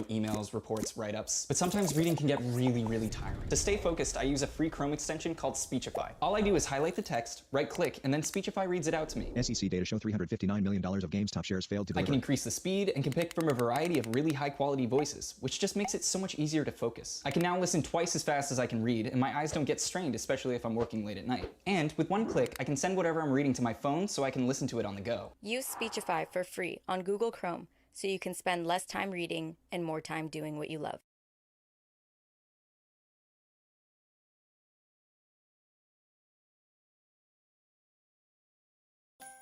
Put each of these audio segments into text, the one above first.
emails, reports, write-ups. But sometimes reading can get really tiring. To stay focused, I use a free Chrome extension called Speechify. All I do is highlight the text, right-click, and then Speechify reads it out to me. SEC data show $359 million of GameStop shares failed to deliver. I can increase the speed and can pick from a variety of really high-quality voices, which just makes it so much easier to focus. I can now listen twice as fast as I can read, and my eyes don't get strained, especially if I'm working late at night. And with one click, I can send whatever I'm reading to my phone so I can listen to it on the go. Use Speechify for free on Google Chrome so you can spend less time reading and more time doing what you love.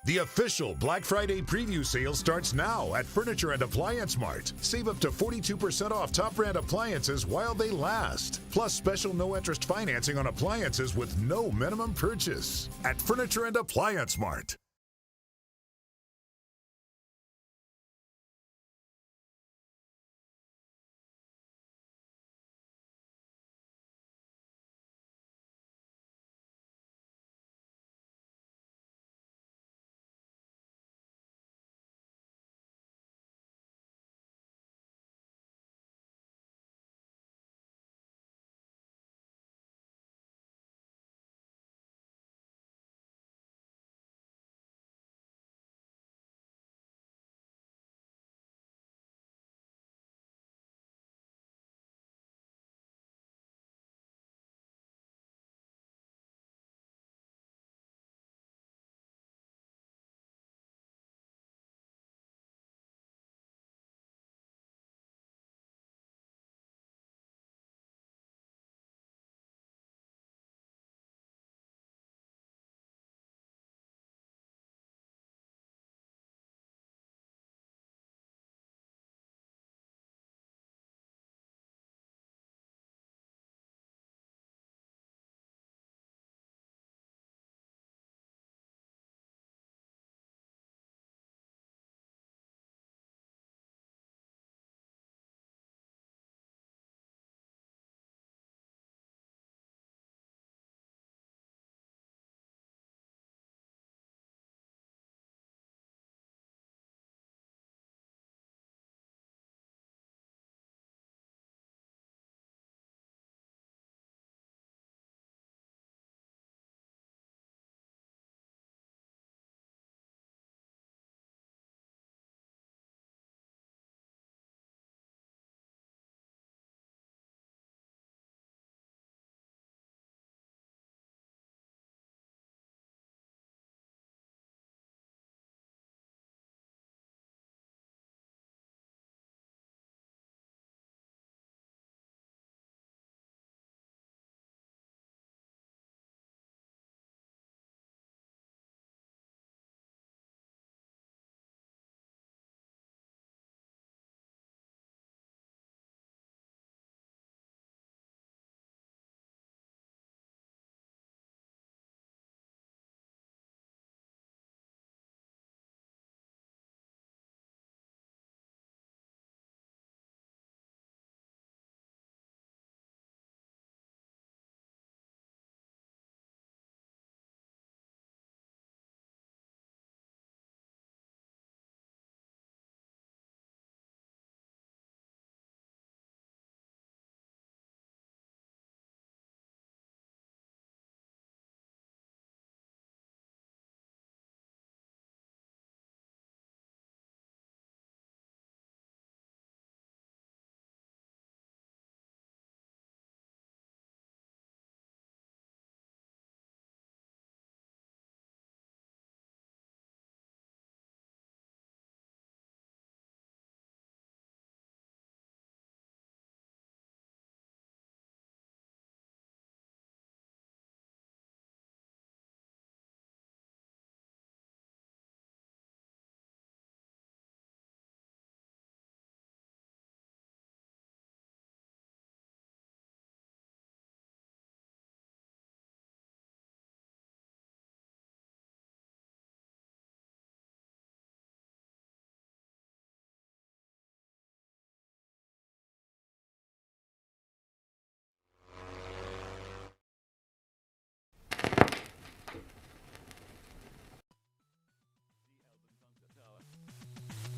The official Black Friday preview sale starts now at Furniture and Appliance Mart. Save up to 42% off top brand appliances while they last. Plus special no-interest financing on appliances with no minimum purchase. At Furniture and Appliance Mart.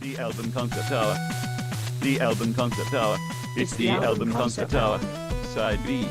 The Elven Conquer Tower. the album concept hour. It's the album concept hour. Side B.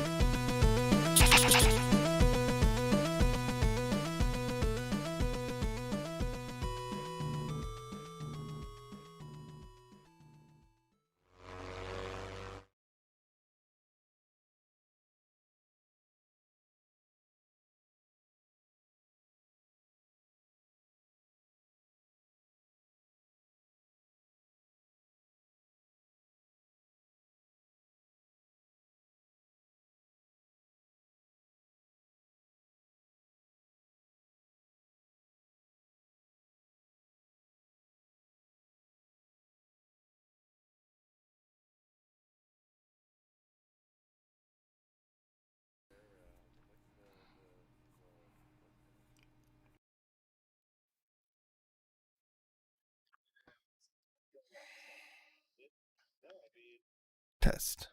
Test.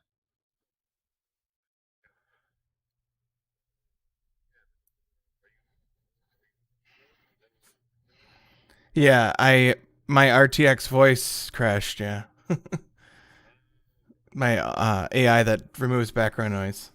Yeah, my RTX voice crashed, yeah. My AI that removes background noise.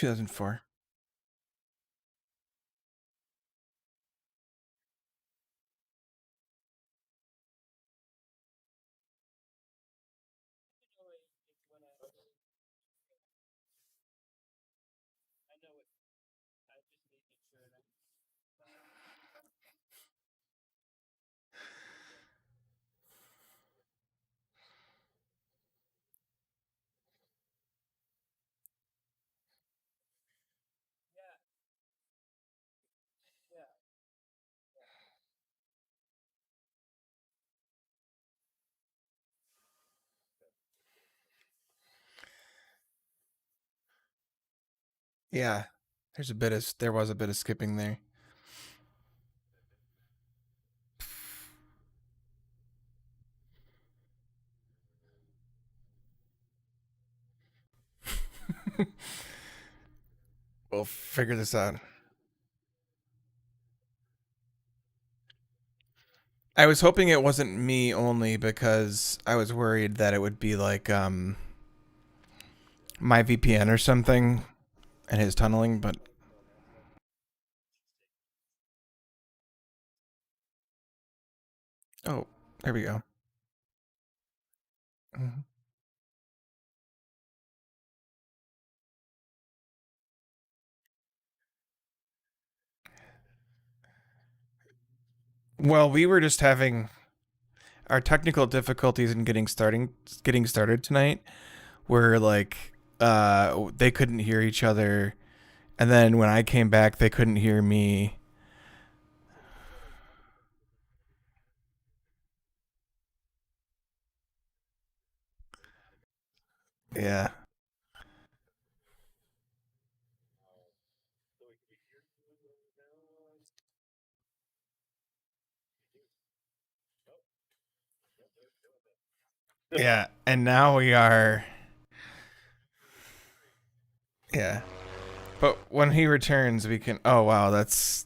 2004. Yeah, there was a bit of skipping there. We'll figure this out. I was hoping it wasn't me only because I was worried that it would be like my VPN or something and his tunneling, but oh, there we go. Mhm. Well, we were just having our technical difficulties in getting started tonight were like they couldn't hear each other, and then when I came back they couldn't hear me. Yeah. Yeah, and now we are. Yeah. But when he returns, we can. Oh, wow, that's.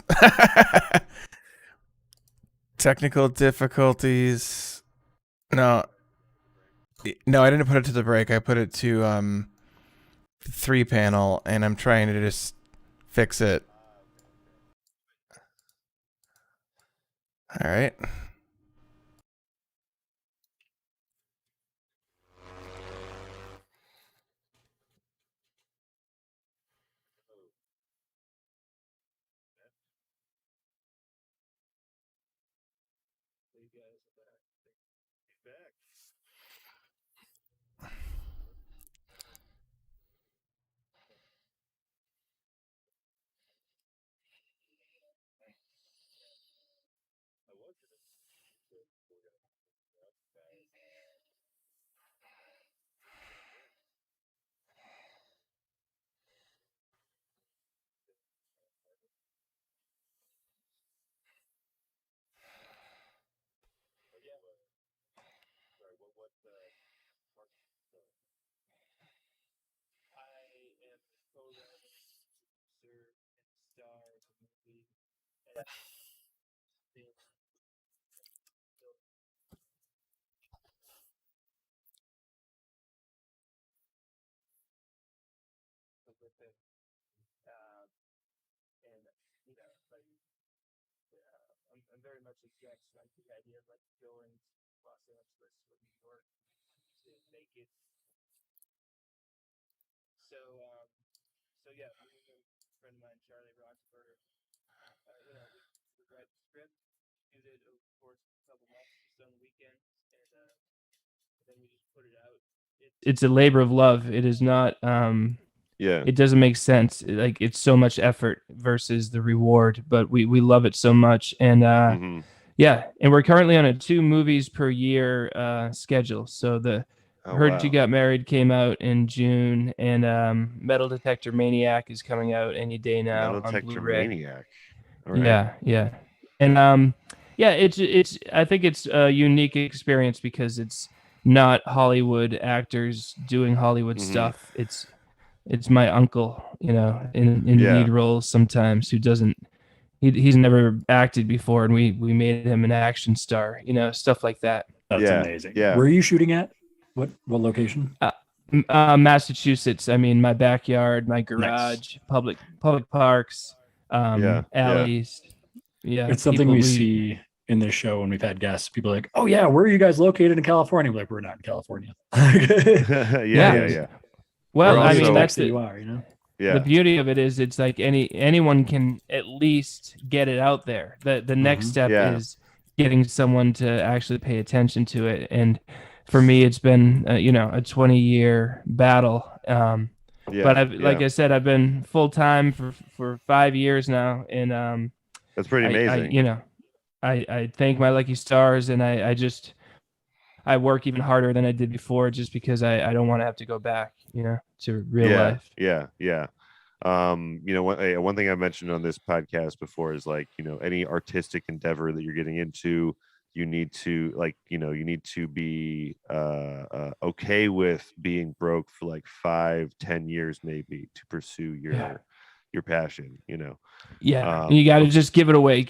Technical difficulties. No. No, I didn't put it to the break. I put it to 3-panel, and I'm trying to just fix it. All right. It's a labor of love. It is not. Yeah. It doesn't make sense. Like it's so much effort versus the reward, but we love it so much, and Mm-hmm. yeah, and we're currently on a 2 movies per year schedule. So the Oh, Heard wow. You Got Married came out in June, and Metal Detector Maniac is coming out any day now Metal on Detector Blu-ray. Maniac. All right. Yeah, and yeah, it's. I think it's a unique experience because it's not Hollywood actors doing Hollywood Mhm. stuff. It's my uncle, you know, in Yeah. lead roles sometimes who doesn't. He's never acted before, and we made him an action star, you know, stuff like that. That's Yeah, amazing. yeah. Where are you shooting at? What location? Massachusetts. I mean, my backyard, my Nice. garage, public parks, alleys. Yeah, It's something we see in this show when we've had guests. People are like, "Oh yeah, where are you guys located in California?" We're like, "We're not in California." Yeah. Well, We're I mean, also- that's you are, you know. Yeah. the beauty of it is it's like anyone can at least get it out there. The next step Yeah. is getting someone to actually pay attention to it. And for me, it's been a 20-year battle. But like I said, I've been full time for 5 years now, and That's pretty amazing. I thank my lucky stars, and I work even harder than I did before, just because I don't want to have to go back, to real life. Yeah. One thing I mentioned on this podcast before is like, any artistic endeavor that you're getting into, you need to be okay with being broke for like 5-10 years maybe to pursue your passion. Yeah, you got to just give it away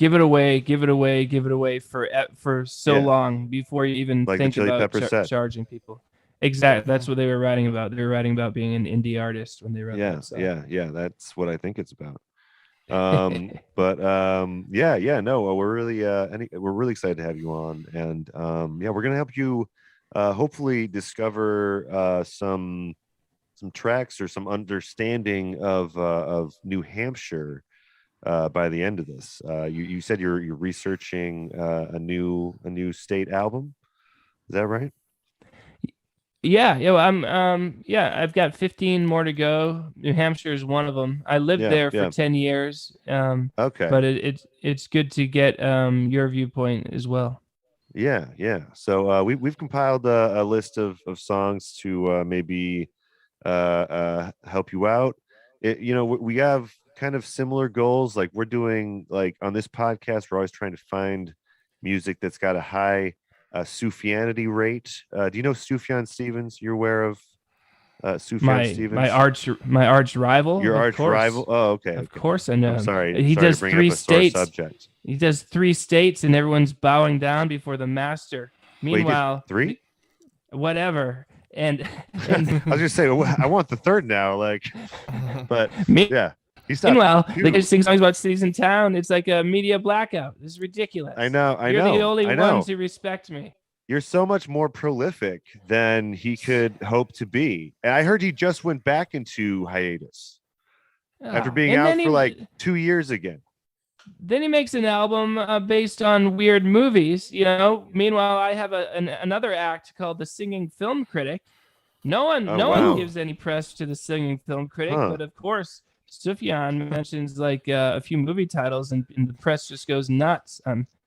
for so long before you even like think the Chili about Peppers said. charging people. Exactly, that's what they were writing about. They were writing about being an indie artist when they wrote that song. Yeah, that's what I think it's about. No, we're really excited to have you on, and we're gonna help you hopefully discover some tracks or some understanding of New Hampshire by the end of this. You said you're researching a new state album. Is that right? Yeah, I've got 15 more to go. New Hampshire is one of them. I lived there for 10 years. Okay. But it's good to get your viewpoint as well. Yeah. So we've compiled a list of songs to maybe help you out. We have kind of similar goals. Like we're doing, like on this podcast, we're always trying to find music that's got a high Sufjanity rate. Do you know Sufjan Stevens? You're aware of Sufjan Stevens? My arch rival. Your arch rival? Oh, okay. Of course I know. I'm sorry. He does to bring 3 up a sore states. Subject. He does 3 states, and everyone's bowing down before the master. Meanwhile, 3? Whatever. And I was gonna say I want the third now. But yeah. Meanwhile, they just sing songs about cities in town. It's like a media blackout. This is ridiculous. I know. You're the only ones who respect me. You're so much more prolific than he could hope to be. And I heard he just went back into hiatus after being out for like 2 years again. Then he makes an album based on weird movies. Meanwhile, I have another act called The Singing Film Critic. No one gives any press to The Singing Film Critic, but of course, Sufjan mentions like a few movie titles, and the press just goes nuts.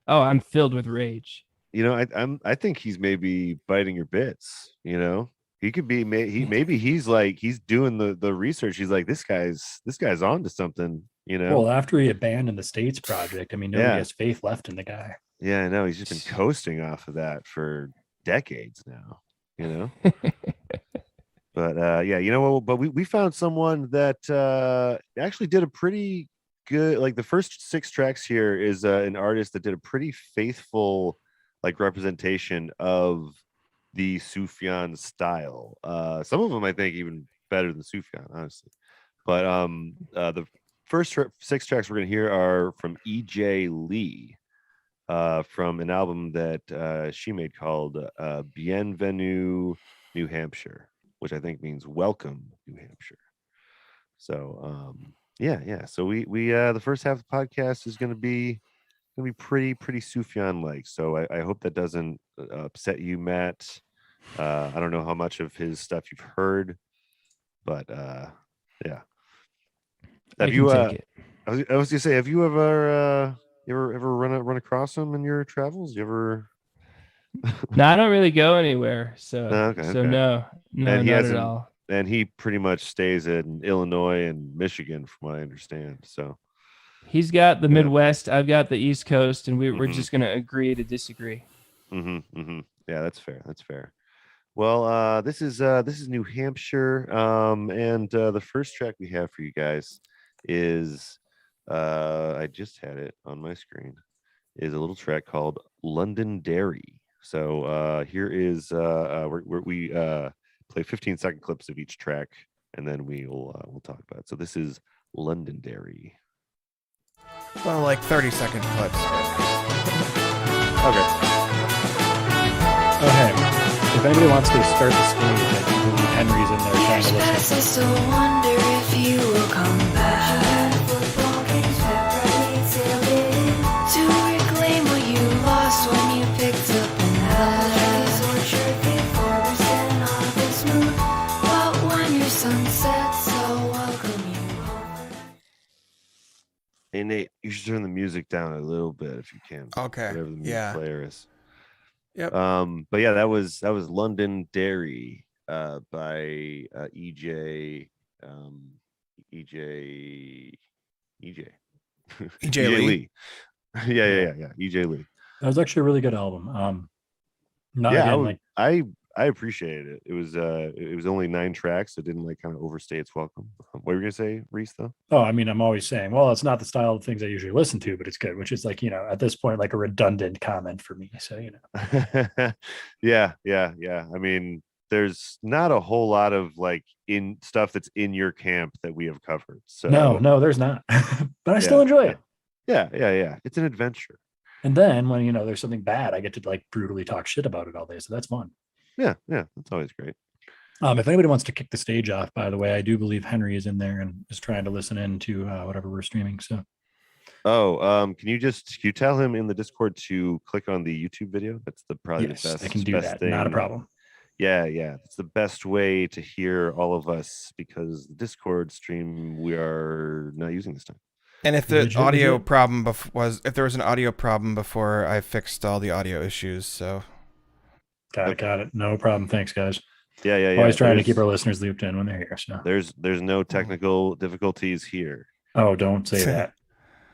I'm filled with rage. I think he's maybe biting your bits. He could be. He's doing the research. He's like, this guy's on to something. Well, after he abandoned the States project, nobody has faith left in the guy. Yeah, I know. He's just been coasting off of that for decades now. But but we found someone that actually did a pretty good, like the first 6 tracks here is an artist that did a pretty faithful like representation of the Sufjan style. Some of them I think even better than Sufjan, honestly. But the first 6 tracks we're gonna hear are from E.J. Lee, from an album that she made called Bienvenue New Hampshire, which I think means welcome New Hampshire. So so we the first half of the podcast is going to be pretty Sufjan like. So I hope that doesn't upset you, Matt. I don't know how much of his stuff you've heard, but yeah. Have you I was gonna say, have you ever run across him in your travels? You ever? No, I don't really go anywhere, so no, not at all. And he pretty much stays in Illinois and Michigan, from what I understand. So he's got the Midwest, I've got the East Coast, and we're just gonna agree to disagree. Yeah, that's fair. Well, this is New Hampshire, and the first track we have for you guys is I just had it on my screen, is a little track called Londonderry. So here is we play 15-second clips of each track, and then we'll talk about it. So this is Londonderry. Well, like 30-second clips. Okay. Oh, hey. If anybody wants to start the stage, I do believe Henry's in there trying to listen. So wonder if you will come back. Football games, February sailed in to reclaim what you lost when you picked up in that orchard before and August moon. But when your sun sets, I'll welcome you home. Hey Nate, you should turn the music down a little bit if you can. Okay. Whatever the music player is. Yep. But yeah, that was Londonderry by EJ Lee. yeah. EJ Lee. That was actually a really good album. I appreciated it. It was only 9 tracks, so it didn't like kind of overstay its welcome. What were you gonna say, Reese? Though? Oh, I mean, I'm always saying, well, it's not the style of things I usually listen to, but it's good, which is like, at this point, like a redundant comment for me. So, yeah. I mean, there's not a whole lot of like in stuff that's in your camp that we have covered. So no, there's not. But I still enjoy it. Yeah. It's an adventure. And then when there's something bad, I get to like brutally talk shit about it all day. So that's fun. Yeah, that's always great. If anybody wants to kick the stage off, by the way, I do believe Henry is in there and is trying to listen in to whatever we're streaming. So, can you tell him in the Discord to click on the YouTube video? That's probably the best. I can do that. Thing. Not a problem. Yeah, it's the best way to hear all of us because the Discord stream we are not using this time. And if the audio problem if there was an audio problem before, I fixed all the audio issues. So. Got it. No problem. Thanks, guys. Yeah. Always trying to keep our listeners looped in when they're here. So there's no technical difficulties here. Oh, don't say that.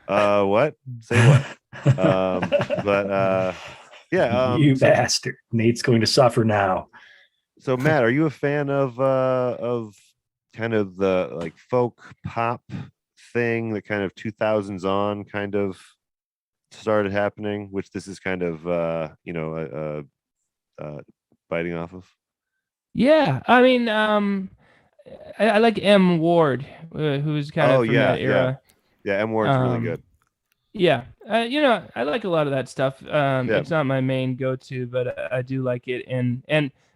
What? Say what? You bastard. Nate's going to suffer now. So Matt, are you a fan of kind of the like folk pop thing that kind of 2000s on kind of started happening, which this is kind of biting off of? Yeah, I mean, I like M. Ward, who's kind of from that era. Yeah, M. Ward's really good. Yeah, I like a lot of that stuff. It's not my main go-to, but I do like it, and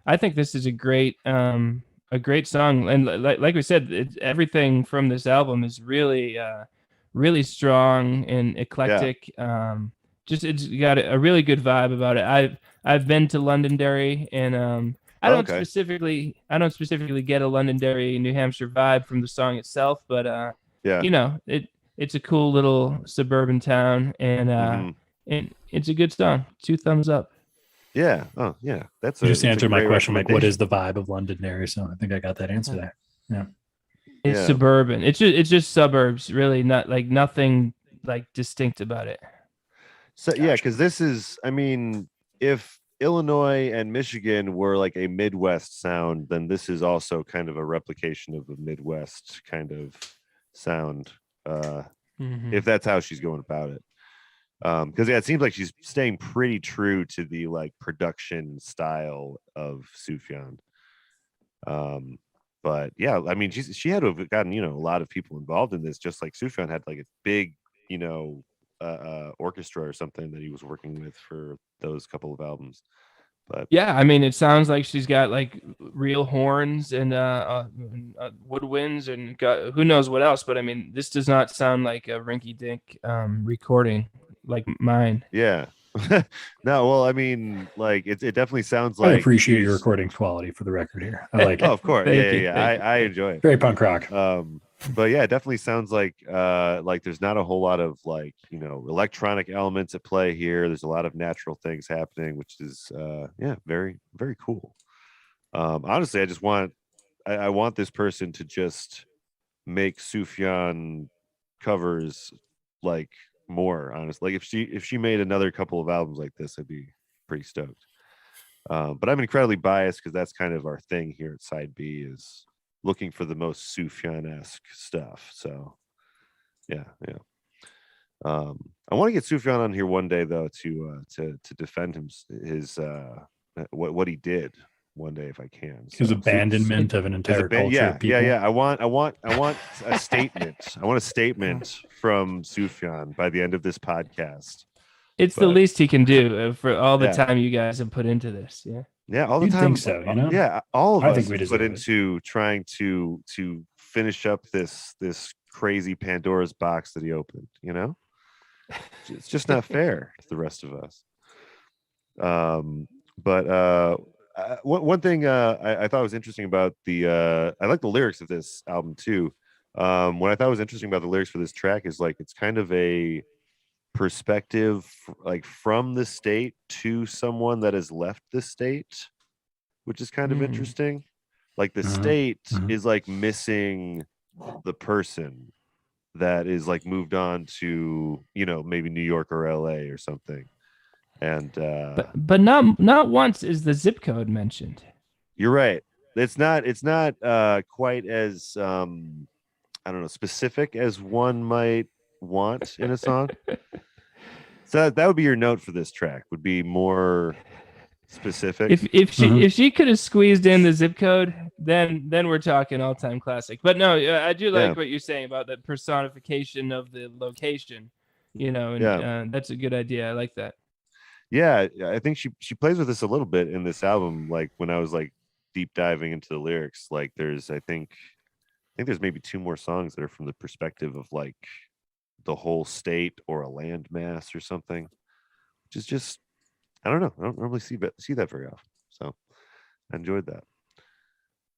I think this is a great song. And like we said, everything from this album is really, really strong and eclectic. Yeah. It's got a really good vibe about it. I've been to Londonderry, and I don't specifically get a Londonderry, New Hampshire vibe from the song itself, but it's a cool little suburban town, and it's a good song. 2 thumbs up. Yeah. Oh, yeah. You just answered my question, like, what is the vibe of Londonderry? So I think I got that answer there. Yeah. It's suburban. It's just suburbs, really. Not like nothing like distinct about it. So yeah, because this is, I mean, if Illinois and Michigan were like a Midwest sound, then this is also kind of a replication of a Midwest kind of sound. If that's how she's going about it. Because it seems like she's staying pretty true to the like production style of Sufjan. But yeah, I mean, she had to have gotten a lot of people involved in this, just like Sufjan had like a big orchestra or something that he was working with for those couple of albums. But yeah, I mean, it sounds like she's got like real horns and woodwinds and who knows what else. But I mean, this does not sound like a rinky-dink recording like mine. Yeah. No, well, I mean, like it definitely sounds like I appreciate your recording quality for the record here. I like it. Oh, of course. I enjoy it. Very punk rock. But yeah, it definitely sounds like there's not a whole lot of like electronic elements at play here. There's a lot of natural things happening, which is very, very cool. Honestly, I want this person to just make Sufjan covers like more, honestly. Like if she made another couple of albums like this, I'd be pretty stoked. But I'm incredibly biased because that's kind of our thing here at Side B is looking for the most Sufjan-esque stuff. So yeah. I want to get Sufjan on here one day though to defend his what he did one day if I can. His abandonment of an entire culture yeah, of people. yeah. I want a statement. I want a statement from Sufjan by the end of this podcast. It's the least he can do for all the time you guys have put into this. Yeah. Yeah, all the You'd time. think so, you know? Yeah, all of I us think we have deserve put it. into trying to finish up this crazy Pandora's box that he opened. You know, it's just not fair to the rest of us. But one thing I thought was interesting about I like the lyrics of this album too. What I thought was interesting about the lyrics for this track is like it's kind of a perspective like from the state to someone that has left the state, which is kind of interesting. Like the state is like missing the person that is like moved on to, you know, maybe New York or LA or something. And but not once is the zip code mentioned. You're right. It's not quite as I don't know, specific as one might want in a song. So that would be your note for this track, would be more specific. If she could have squeezed in the zip code, then we're talking all-time classic. But no, I do like what you're saying about the personification of the location, you know, and that's a good idea. I like that. Yeah, I think she plays with this a little bit in this album. Like when I was like deep diving into the lyrics, like I think there's maybe 2 more songs that are from the perspective of like the whole state or a landmass or something, which is just, I don't know. I don't normally see that very often. So I enjoyed that.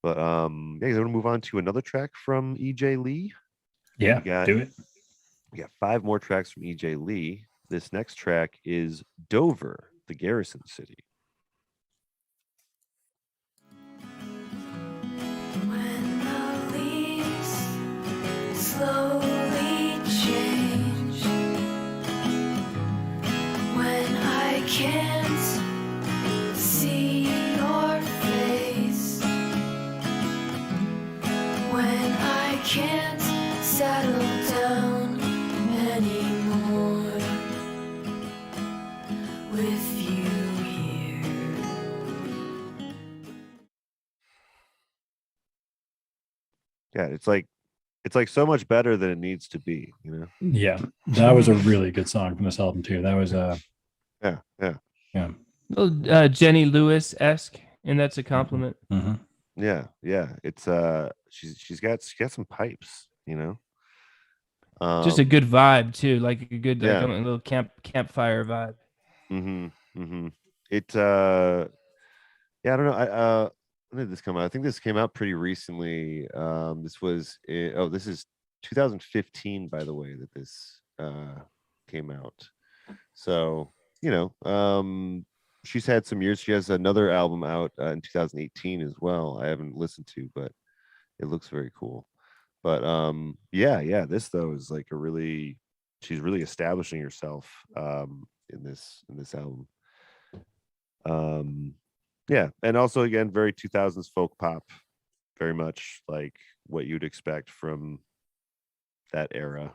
But I'm gonna move on to another track from EJ Lee. Yeah, do it. We got 5 more tracks from EJ Lee. This next track is Dover, the Garrison City. When the leaves slowly change, when I can't see your face, when I can't settle down anymore with you here. Yeah, it's like so much better than it needs to be, you know? Yeah, that was a really good song from this album too. That was yeah. Little Jenny Lewis-esque, and that's a compliment. Mm-hmm. Yeah. It's she's got some pipes, you know. Just a good vibe too, like a good like a little campfire vibe. It I don't know. When did this come out? I think this came out pretty recently. This is 2015, by the way, that this came out. So, you know, she's had some years. She has another album out in 2018 as well. I haven't listened to, but it looks very cool. But yeah, this though is like she's really establishing herself in this album. Yeah, and also again, very 2000s folk pop, very much like what you'd expect from that era.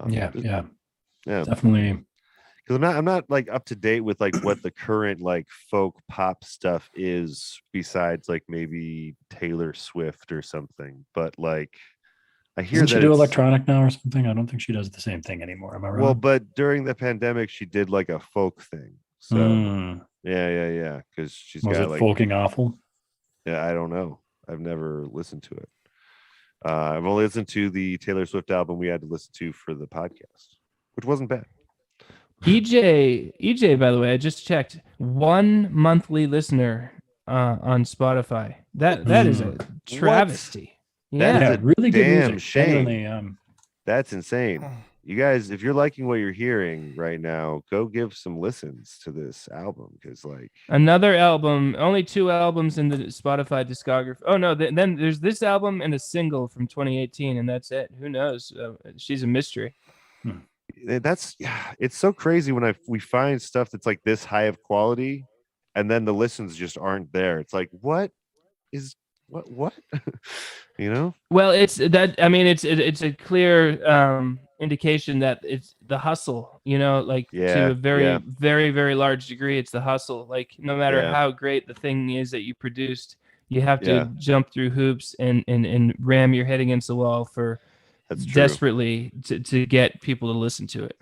Yeah, definitely. Because I'm not like up to date with like what the current like folk pop stuff is, besides like maybe Taylor Swift or something. But like, I hear Doesn't she do electronic now or something? I don't think she does the same thing anymore. Am I wrong? Well, but during the pandemic, she did like a folk thing. So yeah, because she's was got it like folking awful? Yeah, I don't know. I've never listened to it. I've only listened to the Taylor Swift album we had to listen to for the podcast, which wasn't bad. EJ, by the way, I just checked. 1 monthly listener on Spotify. That is a travesty. That is a really good damn music. shame. That's insane. You guys, if you're liking what you're hearing right now, go give some listens to this album, because like another album, only 2 albums in the Spotify discography. Oh no, then there's this album and a single from 2018, and that's it. Who knows? She's a mystery. It's so crazy when we find stuff that's like this high of quality, and then the listens just aren't there. It's like, what what? You know? Well, it's that. I mean, it's a clear indication that it's the hustle. You know, like Yeah, to a very, yeah. very, very large degree, it's the hustle. Like no matter Yeah. how great the thing is that you produced, you have to Yeah. jump through hoops and ram your head against the wall for That's true. desperately to get people to listen to it.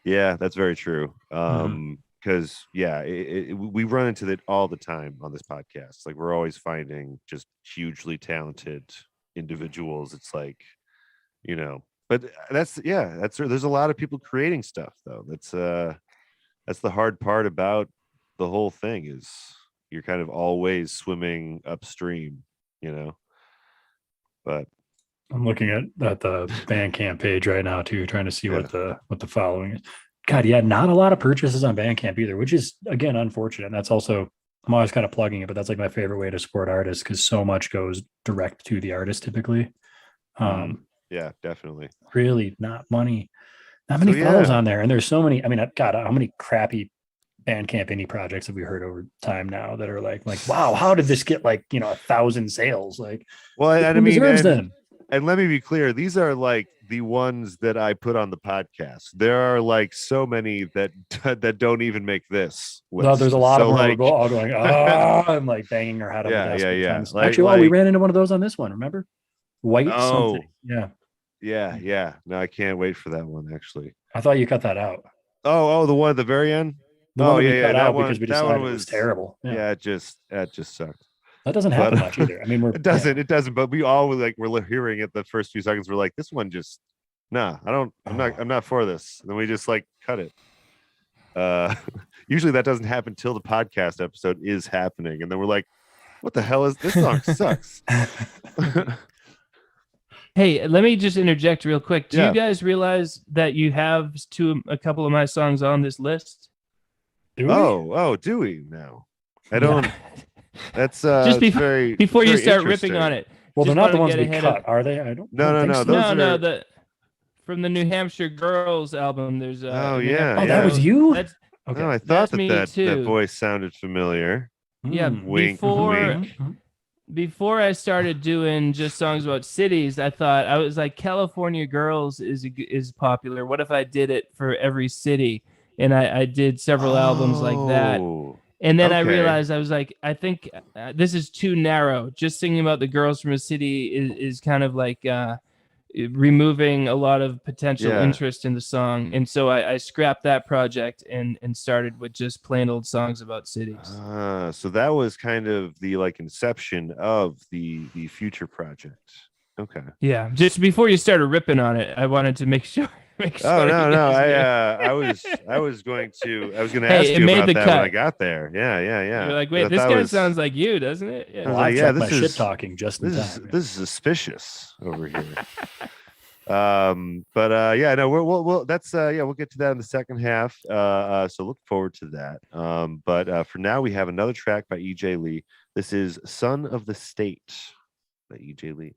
Yeah, that's very true. Mhm. Because we run into that all the time on this podcast. Like we're always finding just hugely talented individuals. It's like, you know, but that's there's a lot of people creating stuff though. That's the hard part about the whole thing is you're kind of always swimming upstream, you know. But I'm looking at the Bandcamp page right now too, trying to see what the following is. God, yeah, not a lot of purchases on Bandcamp either, which is again unfortunate. And that's also I'm always kind of plugging it, but that's like my favorite way to support artists because so much goes direct to the artist typically. Yeah, definitely. Really not many follows on there, and there's so many. I mean, God, how many crappy Bandcamp indie projects have we heard over time now that are like, wow, how did this get 1,000 sales? Like, well, and I mean, deserves them? And let me be clear, these are like the ones that I put on the podcast. There are like so many that don't even make this list. No, there's a lot of them like, all going, I'm like banging our head on the desk. Yeah. Actually, we ran into one of those on this one, remember? White something. Yeah. No, I can't wait for that one, actually. I thought you cut that out. Oh, the one at the very end? That one, because we decided it was terrible. Yeah, it just sucked. That doesn't happen much either. I mean, it doesn't. But we all we're hearing it the first few seconds. We're like, this one just, I'm not for this. And then we just cut it. Usually that doesn't happen till the podcast episode is happening, and then we're like, what the hell is this song? Sucks. Hey, let me just interject real quick. Do you guys realize that you have a couple of my songs on this list? Do we now? I don't. That's just before you start ripping on it. Well, they're not the ones we cut, are they? I don't. No. From the New Hampshire Girls album, there's that was you. Okay. No, I thought that voice sounded familiar. Yeah, wink. Before I started doing just songs about cities, I was like, California Girls is popular. What if I did it for every city? And I did several albums like that. And then I realized I was like, I think this is too narrow. Just singing about the girls from a city is kind of like removing a lot of potential interest in the song. And so I scrapped that project and started with just plain old songs about cities. So that was kind of the inception of the future project. Okay. Yeah. Just before you started ripping on it, I wanted to make sure. No. I was going to ask you about that when I got there. Yeah. You're like, wait, this guy sounds like you, doesn't it? Yeah. Well, this is shit talking just in time. This is suspicious over here. We'll that's we'll get to that in the second half. So look forward to that. But for now, we have another track by E.J. Lee. This is "Son of the State" by E.J. Lee.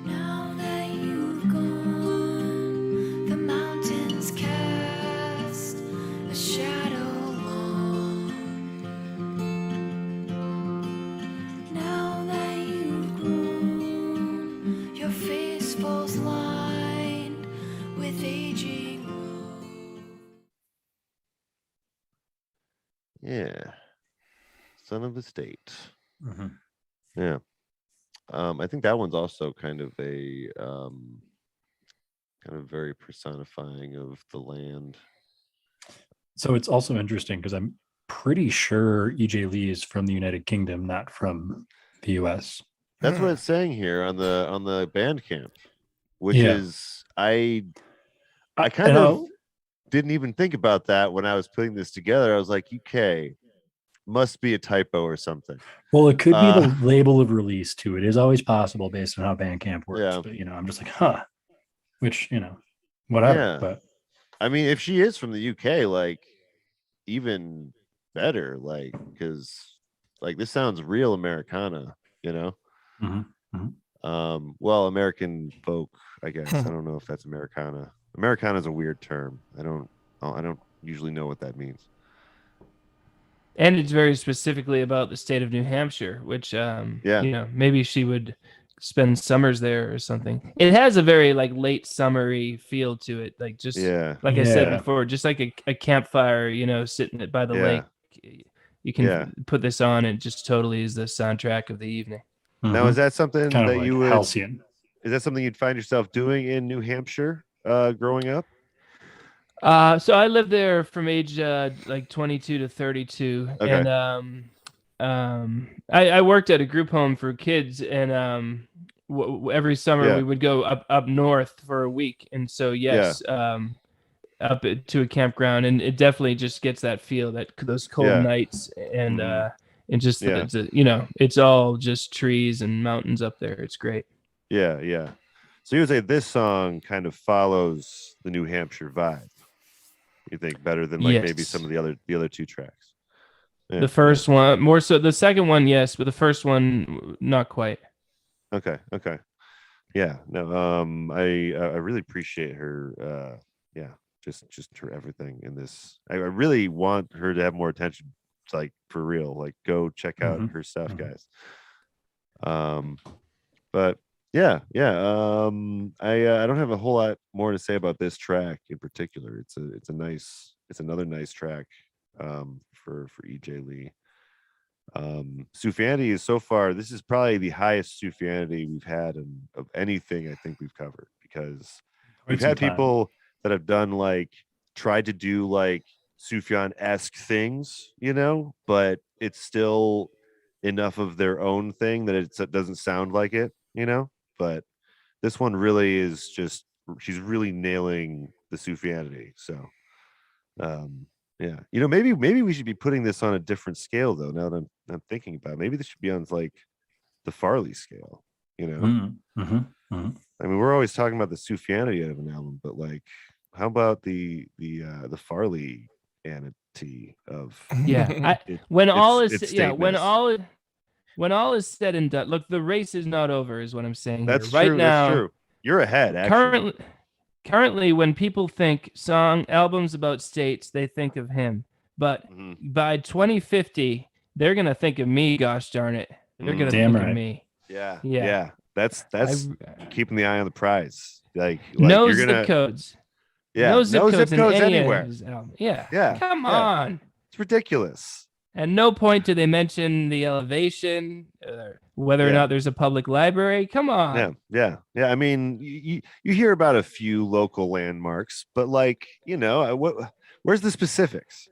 Now that you've gone, the mountains cast a shadow long. Now that you've grown, your face falls lined with aging road. Yeah, "Son of the State." Mm-hmm. Yeah. I think that one's also kind of a very personifying of the land. So it's also interesting because I'm pretty sure EJ Lee is from the United Kingdom, not from the US. That's what it's saying here on the Bandcamp, which is I kind of didn't even think about that when I was putting this together. I was like, UK must be a typo or something. Well, it could be the label of release too. It is always possible based on how Bandcamp works. But I'm just like, which whatever. Yeah. But I mean, if she is from the UK, even better, because this sounds real Americana, Mm-hmm. Mm-hmm. Well, American folk, I guess. I don't know if that's Americana. Americana is a weird term. I don't usually know what that means. And it's very specifically about the state of New Hampshire, which maybe she would spend summers there or something. It has a very like late summery feel to it, like just like I said before, just like a campfire, sitting by the lake. You can put this on and it just totally is the soundtrack of the evening. Now, is that something kind that of like you would? Halcyon. Is that something you'd find yourself doing in New Hampshire growing up? So I lived there from age like 22 to 32, Okay. and I worked at a group home for kids, and every summer we would go up north for a week, and so up to a campground, and it definitely just gets that feel, that those cold nights, and just it's all just trees and mountains up there. It's great. Yeah. So you would say this song kind of follows the New Hampshire vibe. You think better than maybe some of the other two tracks? The first one more so. The second one, yes, but the first one, not quite. Okay. Yeah. No. I really appreciate her. Just her everything in this. I really want her to have more attention. Like for real. Like go check out her stuff, guys. But yeah. I don't have a whole lot more to say about this track in particular. It's another nice track for EJ Lee. Sufjanity is so far, this is probably the highest Sufjanity we've had of anything I think we've covered, because we've had people that have done tried to do Sufjan-esque things, but it's still enough of their own thing that it doesn't sound like it, but this one really is just, she's really nailing the Sufjanity. So maybe we should be putting this on a different scale though, now that I'm thinking about it. Maybe this should be on the Farley scale, I mean, we're always talking about the Sufjanity of an album, but how about the Farley anity of when all is said and done, look, the race is not over, is what I'm saying. That's here. Right true. now, that's true. You're ahead. Actually. Currently, when people think albums about states, they think of him. But by 2050, they're gonna think of me. Gosh darn it, they're gonna think of me. Yeah. That's keeping the eye on the prize. No zip codes. Yeah, no zip codes anywhere. Yeah. Come on. It's ridiculous. At no point do they mention the elevation, whether or not there's a public library. Come on. Yeah. I mean, you hear about a few local landmarks, but where's the specifics?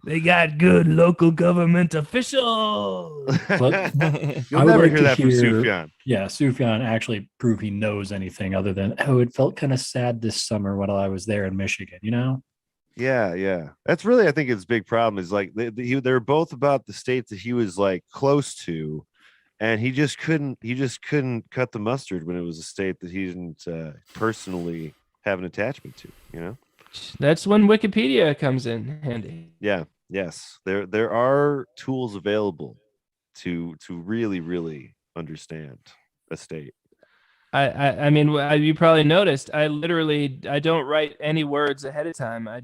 They got good local government officials. You'll never hear that from Sufjan. Yeah, Sufjan actually prove he knows anything other than, it felt kind of sad this summer while I was there in Michigan, Yeah. That's really, I think, his big problem is they're both about the states that he was close to, and he just couldn't cut the mustard when it was a state that he didn't personally have an attachment to. That's when Wikipedia comes in handy. Yes. There are tools available to really, really understand a state. I mean, you probably noticed, I don't write any words ahead of time. I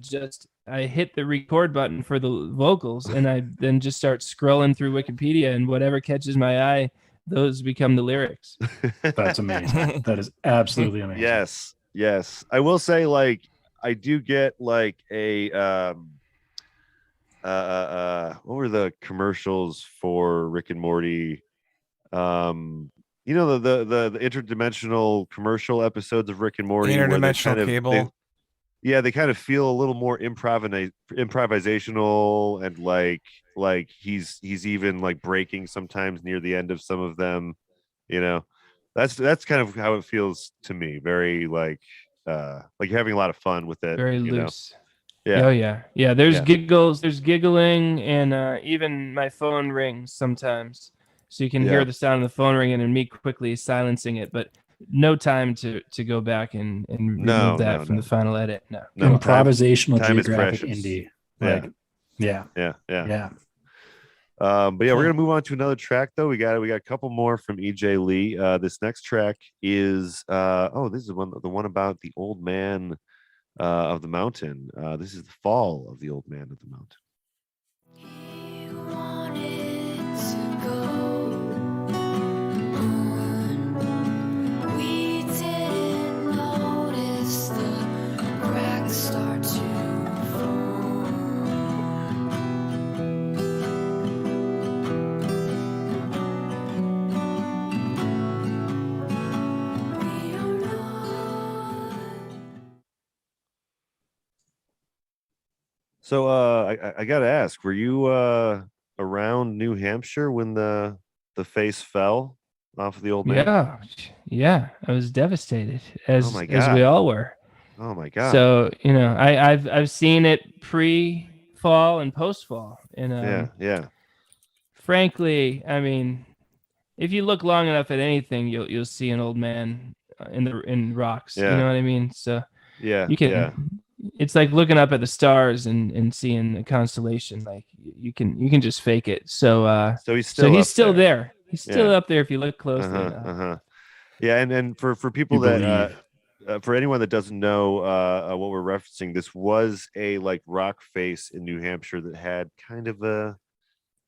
hit the record button for the vocals, and I then just start scrolling through Wikipedia, and whatever catches my eye, those become the lyrics. That's amazing. That is absolutely amazing. Yes. I will say, I do get a what were the commercials for Rick and Morty? The interdimensional commercial episodes of Rick and Morty, interdimensional cable. They kind of feel a little more improvisational, and he's even breaking sometimes near the end of some of them. That's kind of how it feels to me. Very you're having a lot of fun with it. Very loose. Yeah. Oh yeah. There's giggles. There's giggling, and even my phone rings sometimes. So you can hear the sound of the phone ringing and me quickly silencing it, but no time to go back and remove that from the final edit. No. Improvisational time geographic indie. Yeah. But we're gonna move on to another track though. We got a couple more from EJ Lee. This next track is this is the one about the old man of the mountain. This is the fall of the old man of the mountain. So I gotta ask, were you around New Hampshire when the face fell off of the old man? Yeah, I was devastated, Oh my as we God. all were. Oh my God. So I've seen it pre-fall and post-fall, and Yeah. frankly, I mean, if you look long enough at anything, you'll see an old man in rocks. You know Yeah. what I mean? So Yeah. you can. It's like looking up at the stars and seeing a constellation. Like you can just fake it. So So he's so still he's up still there. there. He's still Yeah. up there if you look closely enough. Yeah, and for people You that believe. for anyone that doesn't know what we're referencing, this was a like rock face in New Hampshire that had kind of a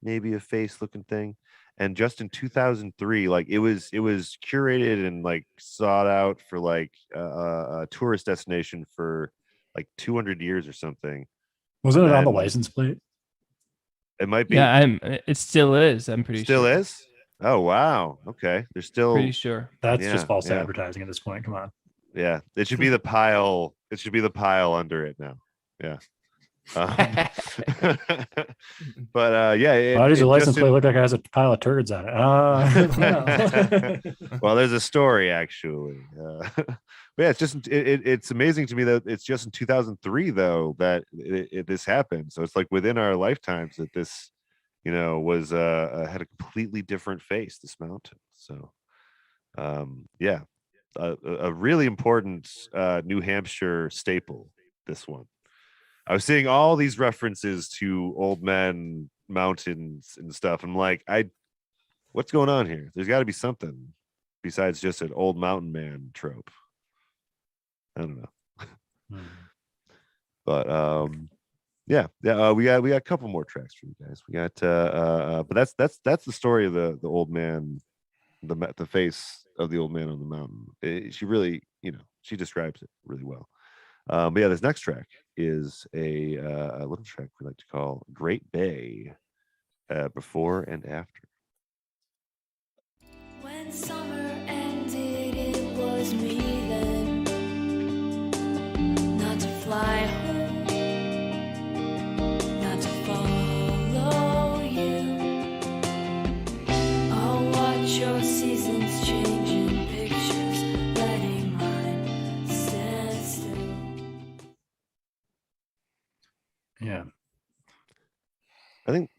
maybe a face looking thing. And just in 2003, like it was curated and like sought out for like a tourist destination for like 200 years or something. Wasn't it on the And license plate? it might be. Yeah, it still is. I'm pretty Still sure. is. Oh wow. Okay. There's still Pretty sure. That's Yeah, just false yeah. advertising at this point. Come on. Yeah. It should be the pile. It should be the pile under it now. Yeah. But yeah. Why does your license just plate look like it has a pile of turds on it? well, there's a story actually. But yeah, it's just it's amazing to me that it's just in 2003 though that this happened. So it's like within our lifetimes that this, was had a completely different face. This mountain. So, yeah, a really important New Hampshire staple. This one. I was seeing all these references to old men, mountains, and stuff. I'm like, what's going on here? There's got to be something besides just an old mountain man trope. I don't know. But yeah. We got a couple more tracks for you guys. We got but that's the story of the old man, the face of the old man on the mountain. She really, she describes it really well. But yeah, this next track is a little track we like to call Great Bay, Before and After. When summer ended, it was me then. Not to fly home, not to follow you. I'll watch your seasons change in pictures, letting mine stand still. Yeah. I think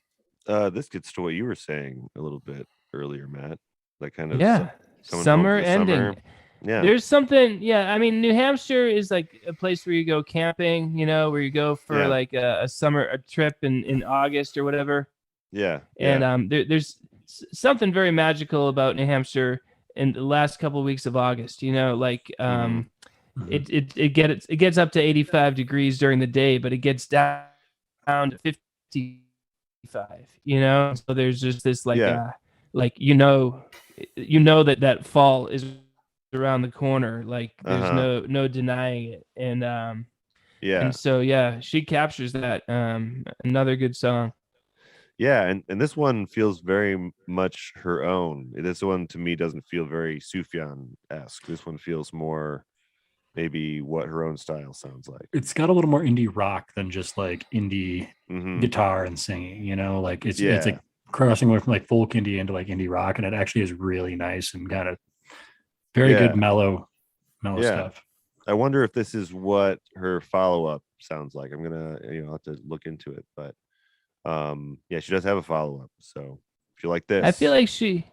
this gets to what you were saying a little bit earlier, Matt. That kind of Yeah. Summer ending. Yeah. There's something, I mean, New Hampshire is like a place where you go camping, where you go for like a summer trip in August or whatever. Yeah. And there's something very magical about New Hampshire in the last couple of weeks of August, like it gets up to 85 degrees during the day, but it gets down to 55, so there's just this like that fall is around the corner, like there's no denying it. And so she captures that. Another good song. Yeah, and this one feels very much her own. This one to me doesn't feel very Sufjan-esque. This one feels more maybe what her own style sounds like. It's got a little more indie rock than just like indie guitar and singing, like it's like crossing away from like folk indie into like indie rock, and it actually is really nice and kind of very good mellow stuff. I wonder if this is what her follow-up sounds like. I'm gonna have to look into it, but she does have a follow-up. So if you like this, I feel like she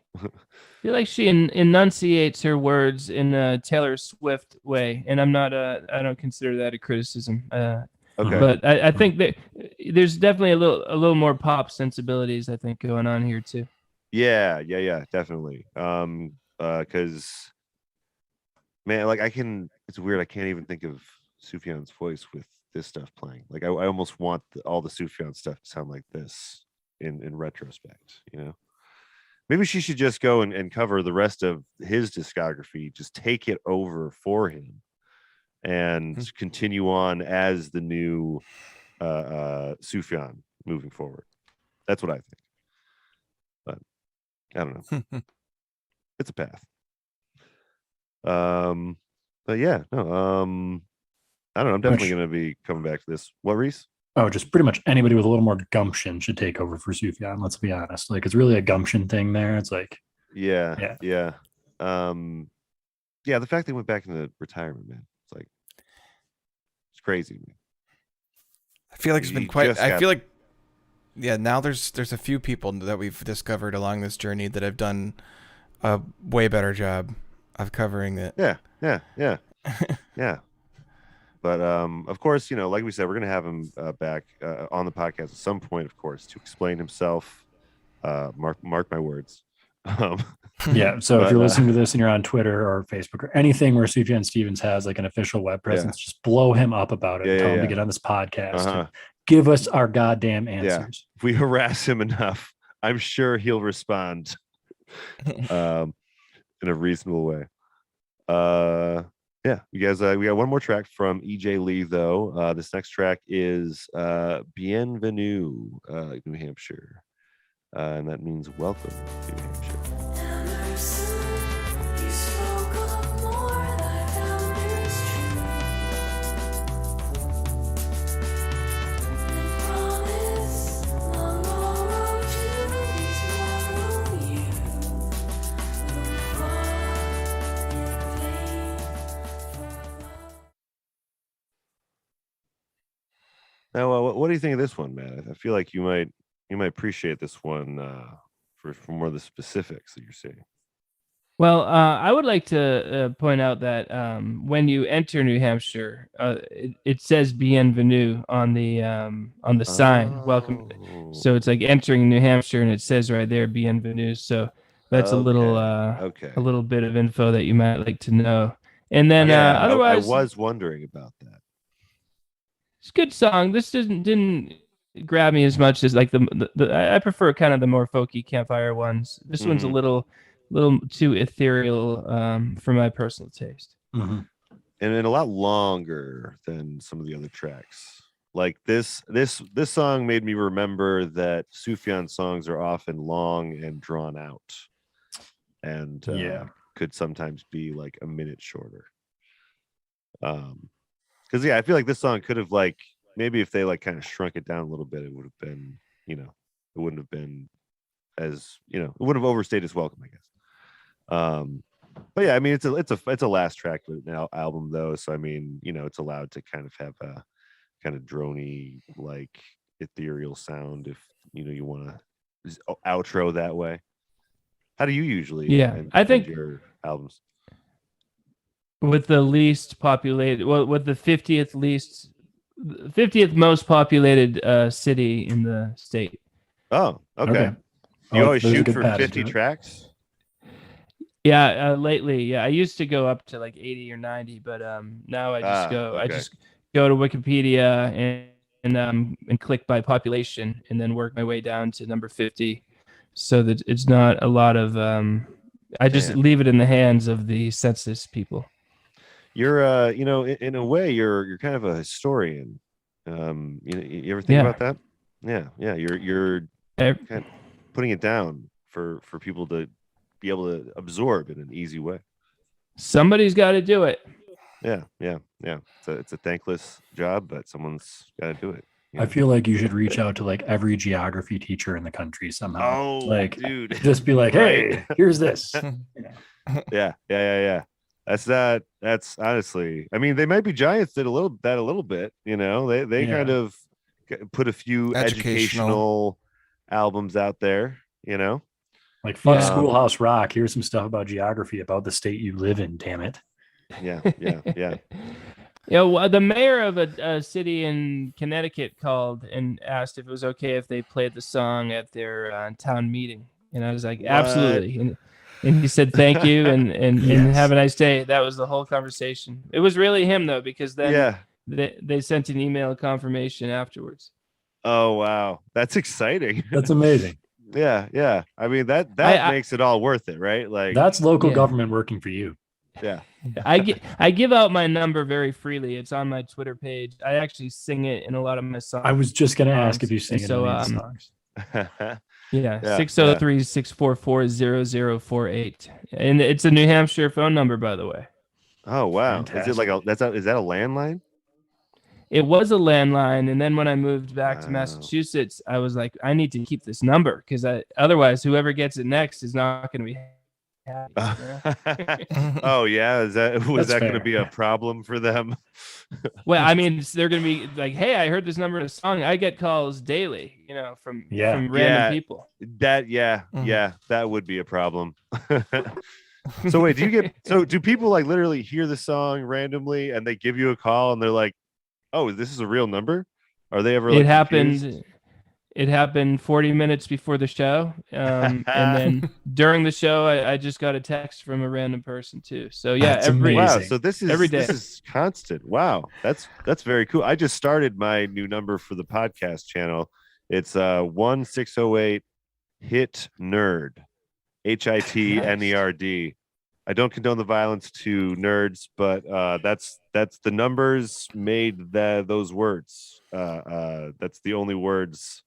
enunciates her words in a Taylor Swift way, and I don't consider that a criticism. Okay, but I think that there's definitely a little more pop sensibilities, I think, going on here too. Yeah, definitely. Because man, like it's weird. I can't even think of Sufjan's voice with this stuff playing. Like I almost want all the Sufjan stuff to sound like this in retrospect. Maybe she should just go and cover the rest of his discography. Just take it over for him and continue on as the new Sufjan moving forward. That's what I think. But I don't know. It's a path. But yeah, no. I don't know. I'm definitely going to be coming back to this. What, Reese? Oh, just pretty much anybody with a little more gumption should take over for Sufjan. Let's be honest. Like, it's really a gumption thing there. It's like, Yeah. The fact they went back into retirement, man, it's crazy, man. I feel like it's been quite. I feel like, now there's a few people that we've discovered along this journey that have done a way better job of covering it. Yeah. But of course, like we said, we're gonna have him back on the podcast at some point, of course, to explain himself. Mark my words. Yeah. So if you're listening to this and you're on Twitter or Facebook or anything where Sufjan Stevens has like an official web presence, just blow him up about it. Tell him to get on this podcast. And give us our goddamn answers. If we harass him enough, I'm sure he'll respond in a reasonable way. You guys, we got one more track from EJ Lee, though. This next track is Bienvenue, New Hampshire. And that means welcome to New Hampshire. Now, what do you think of this one, Matt? I feel like you might appreciate this one for more of the specifics that you're seeing. Well, I would like to point out that when you enter New Hampshire, it says "Bienvenue" on the sign. Welcome. So it's like entering New Hampshire, and it says right there "Bienvenue." So that's a little bit of info that you might like to know. And then otherwise, I was wondering about that. It's a good song. This didn't grab me as much as like the I prefer kind of the more folky Campfire ones. This one's a little too ethereal for my personal taste. And a lot longer than some of the other tracks. Like this song made me remember that Sufjan songs are often long and drawn out, and could sometimes be like a minute shorter. Because I feel like this song could have maybe if they kind of shrunk it down a little bit, it would have been it wouldn't have been as it wouldn't have overstayed its welcome, I guess. But yeah, I mean it's a last track of an album though, so I mean it's allowed to kind of have a kind of drony ethereal sound if you want to outro that way. How do you usually I think your albums? With the least populated, with the 50th most populated city in the state. Oh, okay. You always shoot for 50 tracks? Yeah, lately, I used to go up to 80 or 90, but now I just go to Wikipedia and click by population and then work my way down to number 50, so that it's not a lot of. I just leave it in the hands of the census people. You're in a way you're kind of a historian. You ever think about that? Yeah. You're kind of putting it down for people to be able to absorb in an easy way. Somebody's got to do it. Yeah. It's a thankless job, but someone's got to do it. I feel like you should reach out to every geography teacher in the country somehow. Oh, dude, just be like, hey, here's this. Yeah. That's honestly, I mean, they might be Giants did a little bit, they kind of put a few educational albums out there, like Schoolhouse Rock. Here's some stuff about geography about the state you live in. Damn it. Yeah. The mayor of a city in Connecticut called and asked if it was okay if they played the song at their town meeting, and I was like, absolutely. And he said, thank you, and have a nice day. That was the whole conversation. It was really him, though, because then they sent an email confirmation afterwards. Oh, wow. That's exciting. That's amazing. Yeah. I mean, that makes it all worth it, right? That's local government working for you. Yeah. I give out my number very freely. It's on my Twitter page. I actually sing it in a lot of my songs. I was just going to ask if you sing it in any songs. 603-644-0048, and it's a New Hampshire phone number, by the way. Oh wow! Fantastic. Is that a landline? it was a landline, and then when I moved back to Wow. Massachusetts, I was like, I need to keep this number because otherwise, whoever gets it next is not going to be happy. Oh yeah, was That's that going to fair. be a problem for them? Well, I mean, they're going to be like, hey, I heard this number in a song. I get calls daily, from random Yeah. people. That that would be a problem. So wait, do people like literally hear the song randomly and they give you a call and they're like, oh, this is a real number? Are they ever like confused? It happened 40 minutes before the show. And then during the show, I just got a text from a random person too. So yeah, That's amazing. Wow, so this is every day. This is constant. Wow, that's very cool. I just started my new number for the podcast channel. It's 1608 hit nerd, HITNERD. I don't condone the violence to nerds, but that's the numbers made those words. That's the only words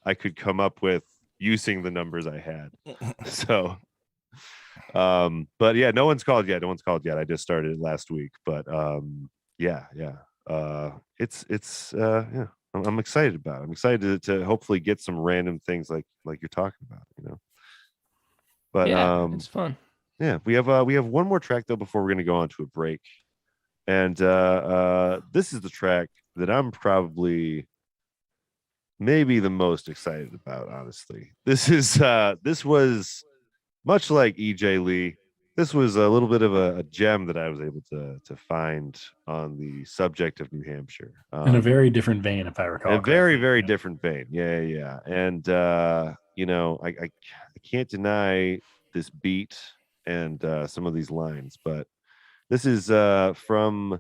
I could come up with using the numbers I had. So, but yeah, no one's called yet. I just started it last week, but yeah. It's I'm excited about it. I'm excited to hopefully get some random things like you're talking about, But yeah, it's fun. yeah, we have one more track though before we're gonna go on to a break, and this is the track that I'm probably maybe the most excited about. Honestly, this was much like EJ Lee. This was a little bit of a gem that I was able to find on the subject of New Hampshire. In a very different vein, if I recall. A very, very different vein. Yeah. And I can't deny this beat and some of these lines, but this is from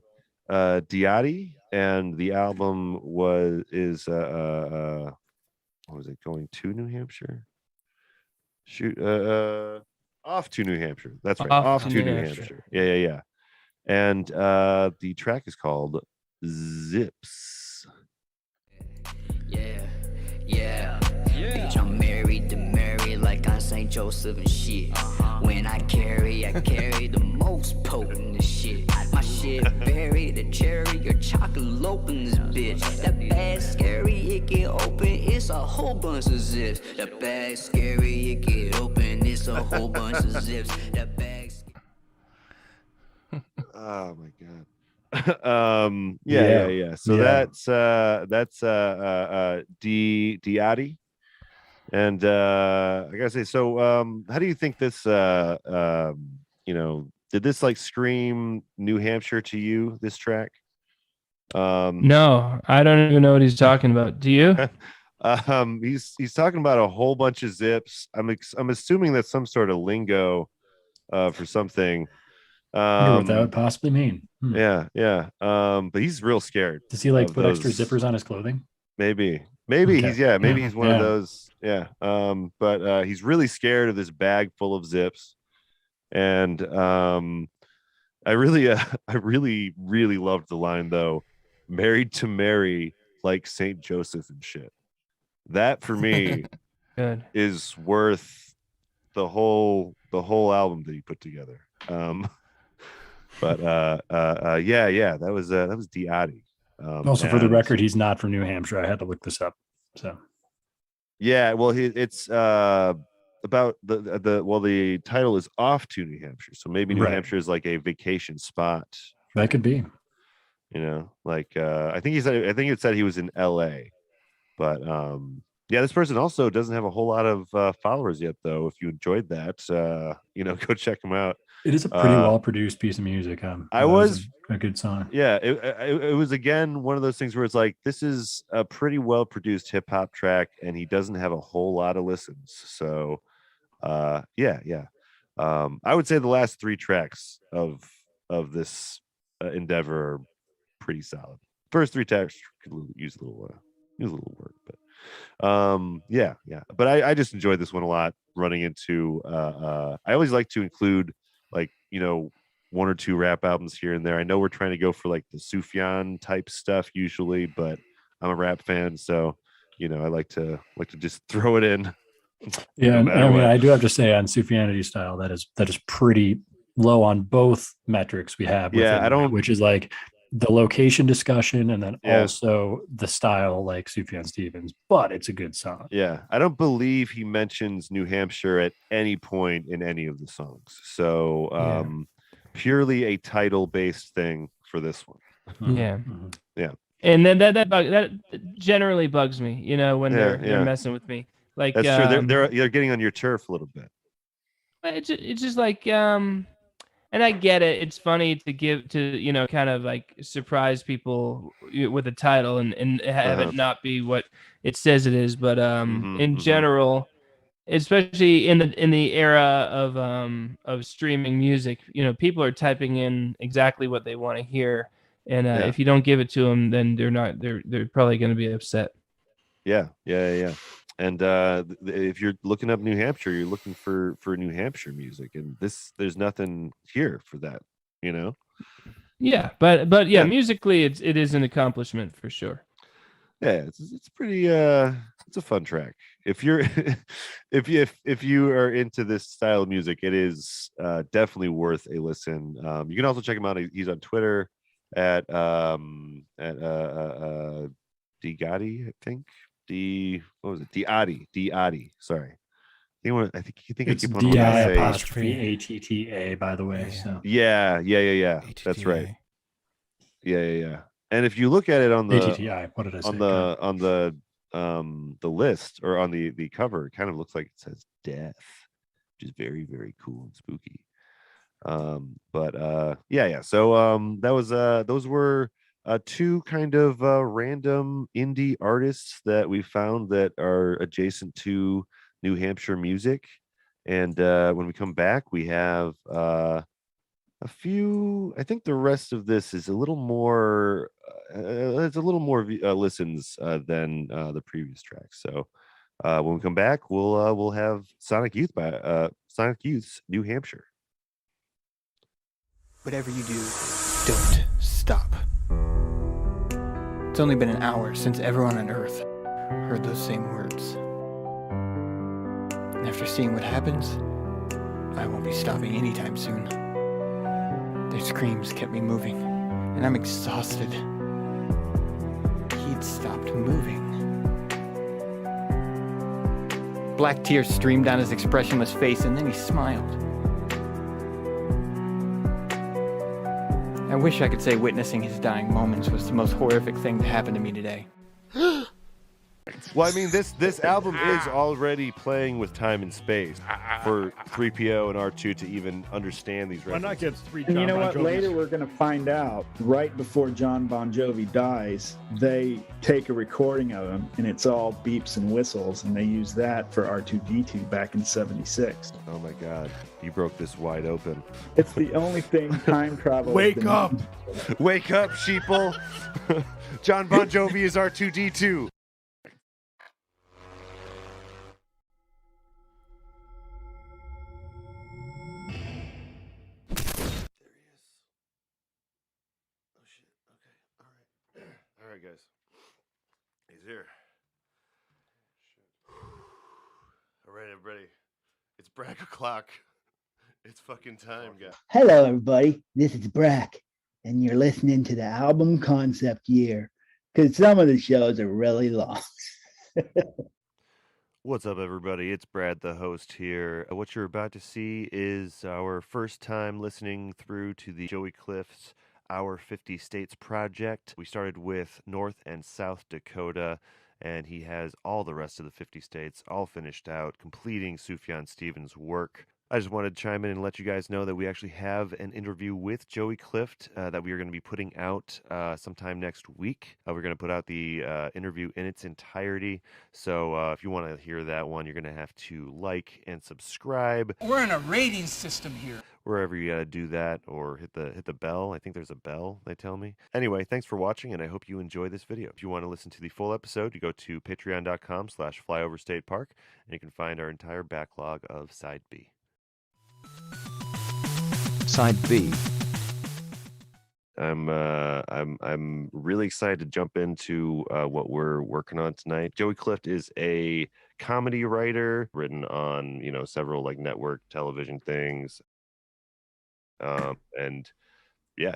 Diati, and the album what was it, Going to New Hampshire? Off to New Hampshire. That's right. Off to New Hampshire. Yeah. And the track is called Zips. Yeah. Bitch, I'm married to Mary like I'm St. Joseph and shit. When I carry the most potent shit. My shit buried, a cherry or chocolate open this bitch. That bag scary, it get open, it's a whole bunch of zips. That bag scary, it get open, it's a whole bunch of zips. That bag. Oh my god. Yeah. So that's Diati. And I gotta say, so how do you think this did this like scream New Hampshire to you, this track? No, I don't even know what he's talking about. Do you? He's talking about a whole bunch of zips. I'm assuming that's some sort of lingo for something. I wonder what that would possibly mean. Yeah. But he's real scared. Does he like put extra zippers on his clothing? Maybe Okay. he's one of those. Yeah. But he's really scared of this bag full of zips. And I really loved the line though. Married to Mary like St. Joseph and shit. That for me Good. is worth the whole album that he put together. But that was Diati. Also, for the record, he's not from New Hampshire. I had to look this up. So yeah, well, it's about the title is Off to New Hampshire, so maybe New Hampshire is like a vacation spot. That could be. Like I think it said he was in LA, but this person also doesn't have a whole lot of followers yet, though. If you enjoyed that, go check him out. It is a pretty well produced piece of music. I was a good song. Yeah, it was again one of those things where it's like, this is a pretty well produced hip hop track, and he doesn't have a whole lot of listens. So, I would say the last 3 tracks of this endeavor are pretty solid. First 3 tracks could use a little work, but But I just enjoyed this one a lot. Running into, I always like to include 1 or 2 rap albums here and there. I know we're trying to go for like the Sufjan type stuff usually, but I'm a rap fan, so I like to just throw it in. Yeah, I do have to say on Sufjanity style, that is pretty low on both metrics we have. Which is like the location discussion, and then Yeah. also the style like Sufjan Stevens, but it's a good song. Yeah, I don't believe he mentions New Hampshire at any point in any of the songs. So purely a title based thing for this one. Yeah. Mhm. Yeah. And then that generally bugs me, you know, when Yeah, they're messing with me. Like That's true. They're getting on your turf a little bit. it's just like and I get it. It's funny to give to, you know, kind of like surprise people with a title and have it not be what it says it is. But in general, especially in the era of streaming music, you know, people are typing in exactly what they want to hear, and if you don't give it to them, then they're probably going to be upset. Yeah. And if you're looking up New Hampshire, you're looking for New Hampshire music, and there's nothing here for that, you know. Yeah, but yeah, musically, it is an accomplishment for sure. Yeah, it's pretty. It's a fun track. If you're if you are into this style of music, it is definitely worth a listen. You can also check him out. He's on Twitter at D Gotti, I think. What was it? Diotti. Sorry. I think I It's keep on wanting to say DI'ATTA, by the way. So yeah. That's right. Yeah. And if you look at it on the ATTI, what did I say? on the list or on the cover, it kind of looks like it says death, which is very, very cool and spooky. Yeah. So those were two kind of random indie artists that we found that are adjacent to New Hampshire music. And when we come back, we have a few. I think the rest of this is a little more. It's a little more listens than the previous tracks. So when we come back, we'll have Sonic Youth by Sonic Youth's New Hampshire. Whatever you do, don't stop. It's only been an hour since everyone on Earth heard those same words. And after seeing what happens, I won't be stopping anytime soon. Their screams kept me moving, and I'm exhausted. He'd stopped moving. Black tears streamed down his expressionless face, and then he smiled. I wish I could say witnessing his dying moments was the most horrific thing to happen to me today. Well, I mean, this album is already playing with time and space for 3PO and R2 to even understand these references. Why not get three? And you know what? Later we're going to find out. Right before John Bon Jovi dies, they take a recording of him, and it's all beeps and whistles, and they use that for R2D2 back in '76. Oh my God! You broke this wide open. It's the only thing time travel. Wake up! Wake up, sheeple! John Bon Jovi is R2D2. All right, guys. He's here. All right, everybody. It's Brack o'clock. It's fucking time, guys. Hello, everybody. This is Brack, and you're listening to the album concept year, because some of the shows are really long. What's up, everybody? It's Brad, the host here. What you're about to see is our first time listening through to the Joey Cliff's Our 50 States project. We started with North and South Dakota, and he has all the rest of the 50 states all finished out, completing Sufjan Stevens' work. I just wanted to chime in and let you guys know that we actually have an interview with Joey Clift that we are going to be putting out sometime next week. We're going to put out the interview in its entirety. So if you want to hear that one, you're going to have to like and subscribe. We're in a rating system here. Wherever you got to do that, or hit the bell. I think there's a bell, they tell me. Anyway, thanks for watching, and I hope you enjoy this video. If you want to listen to the full episode, you go to patreon.com/flyoverstatepark, and you can find our entire backlog of Side B. Side B. I'm really excited to jump into what we're working on tonight. Joey Clift is a comedy writer, written on several like network television things, and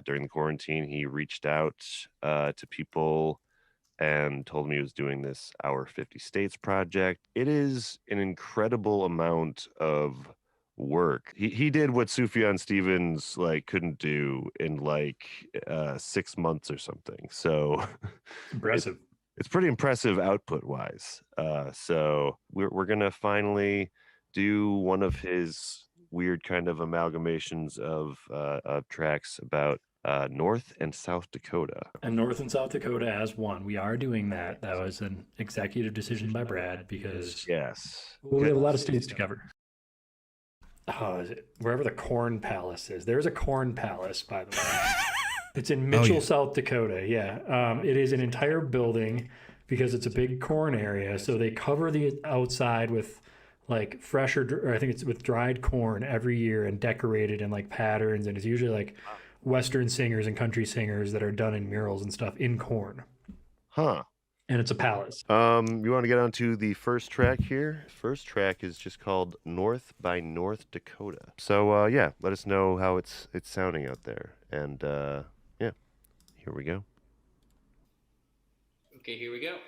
during the quarantine, he reached out to people and told me he was doing this Our 50 States project. It is an incredible amount of work. He did what Sufjan Stevens like couldn't do in like 6 months or something. So Impressive. It's pretty impressive output wise. So we're gonna finally do one of his weird kind of amalgamations of tracks about North and South Dakota. And North and South Dakota as one. We are doing that. That was an executive decision by Brad because yes, we have a lot of states to cover. Is it wherever the Corn Palace is? There's a Corn Palace, by the way. It's in Mitchell, South Dakota. Yeah, it is an entire building because it's a big corn area. So they cover the outside with like fresh or I think it's with dried corn every year and decorated in like patterns. And it's usually like Western singers and country singers that are done in murals and stuff in corn. Huh. And it's a palace. You want to get on to the first track here? First track is just called North by North Dakota. So yeah, let us know how it's sounding out there. And yeah, here we go. Okay, here we go.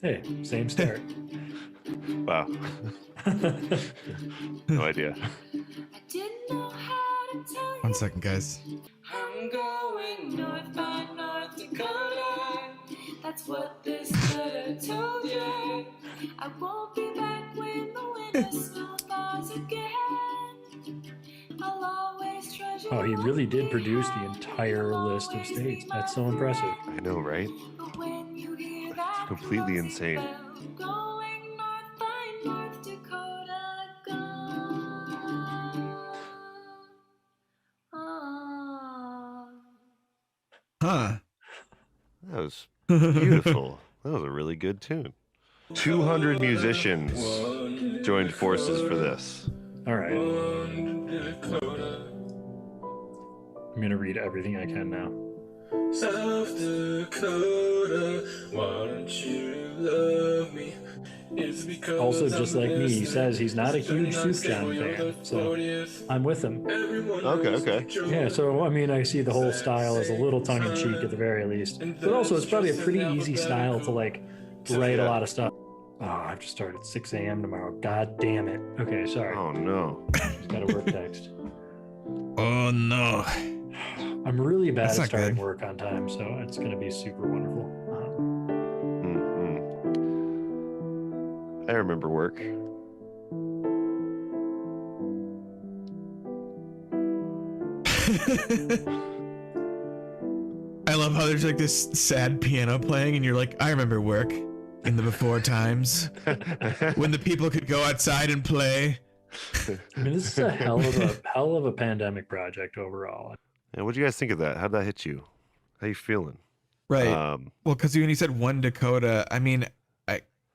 Hey, same start. Wow. No idea. One second, guys. I'm going north by North Dakota. That's what this letter told you. I won't be back when the winter snow thaws again. I'll always treasure. Oh, he really did produce the entire list of states. That's so impressive. I know, right? It's completely insane. Going north by North Dakota. Huh. That was beautiful. That was a really good tune. 200 musicians joined forces for this. All right. I'm going to read everything I can now. South Dakota, why don't you love me? It's because Also, just like me, he says he's not a huge Sufjan fan, so I'm with him. Okay. Yeah, so I mean, I see the whole style as a little tongue-in-cheek at the very least, but also it's probably a pretty easy style to like write a lot of stuff. Oh, I have to start at 6 a.m. tomorrow. God damn it. Okay, sorry. Oh no. Just got a work text. Oh no. I'm really bad That's at not starting good. work on time, so it's going to be super wonderful. I remember work. I love how there's like this sad piano playing, and you're like, I remember work in the before times when the people could go outside and play. I mean, this is a hell of a pandemic project overall. Yeah, what'd you guys think of that? How'd that hit you? How you feeling? Right. Well, because when you said one Dakota, I mean,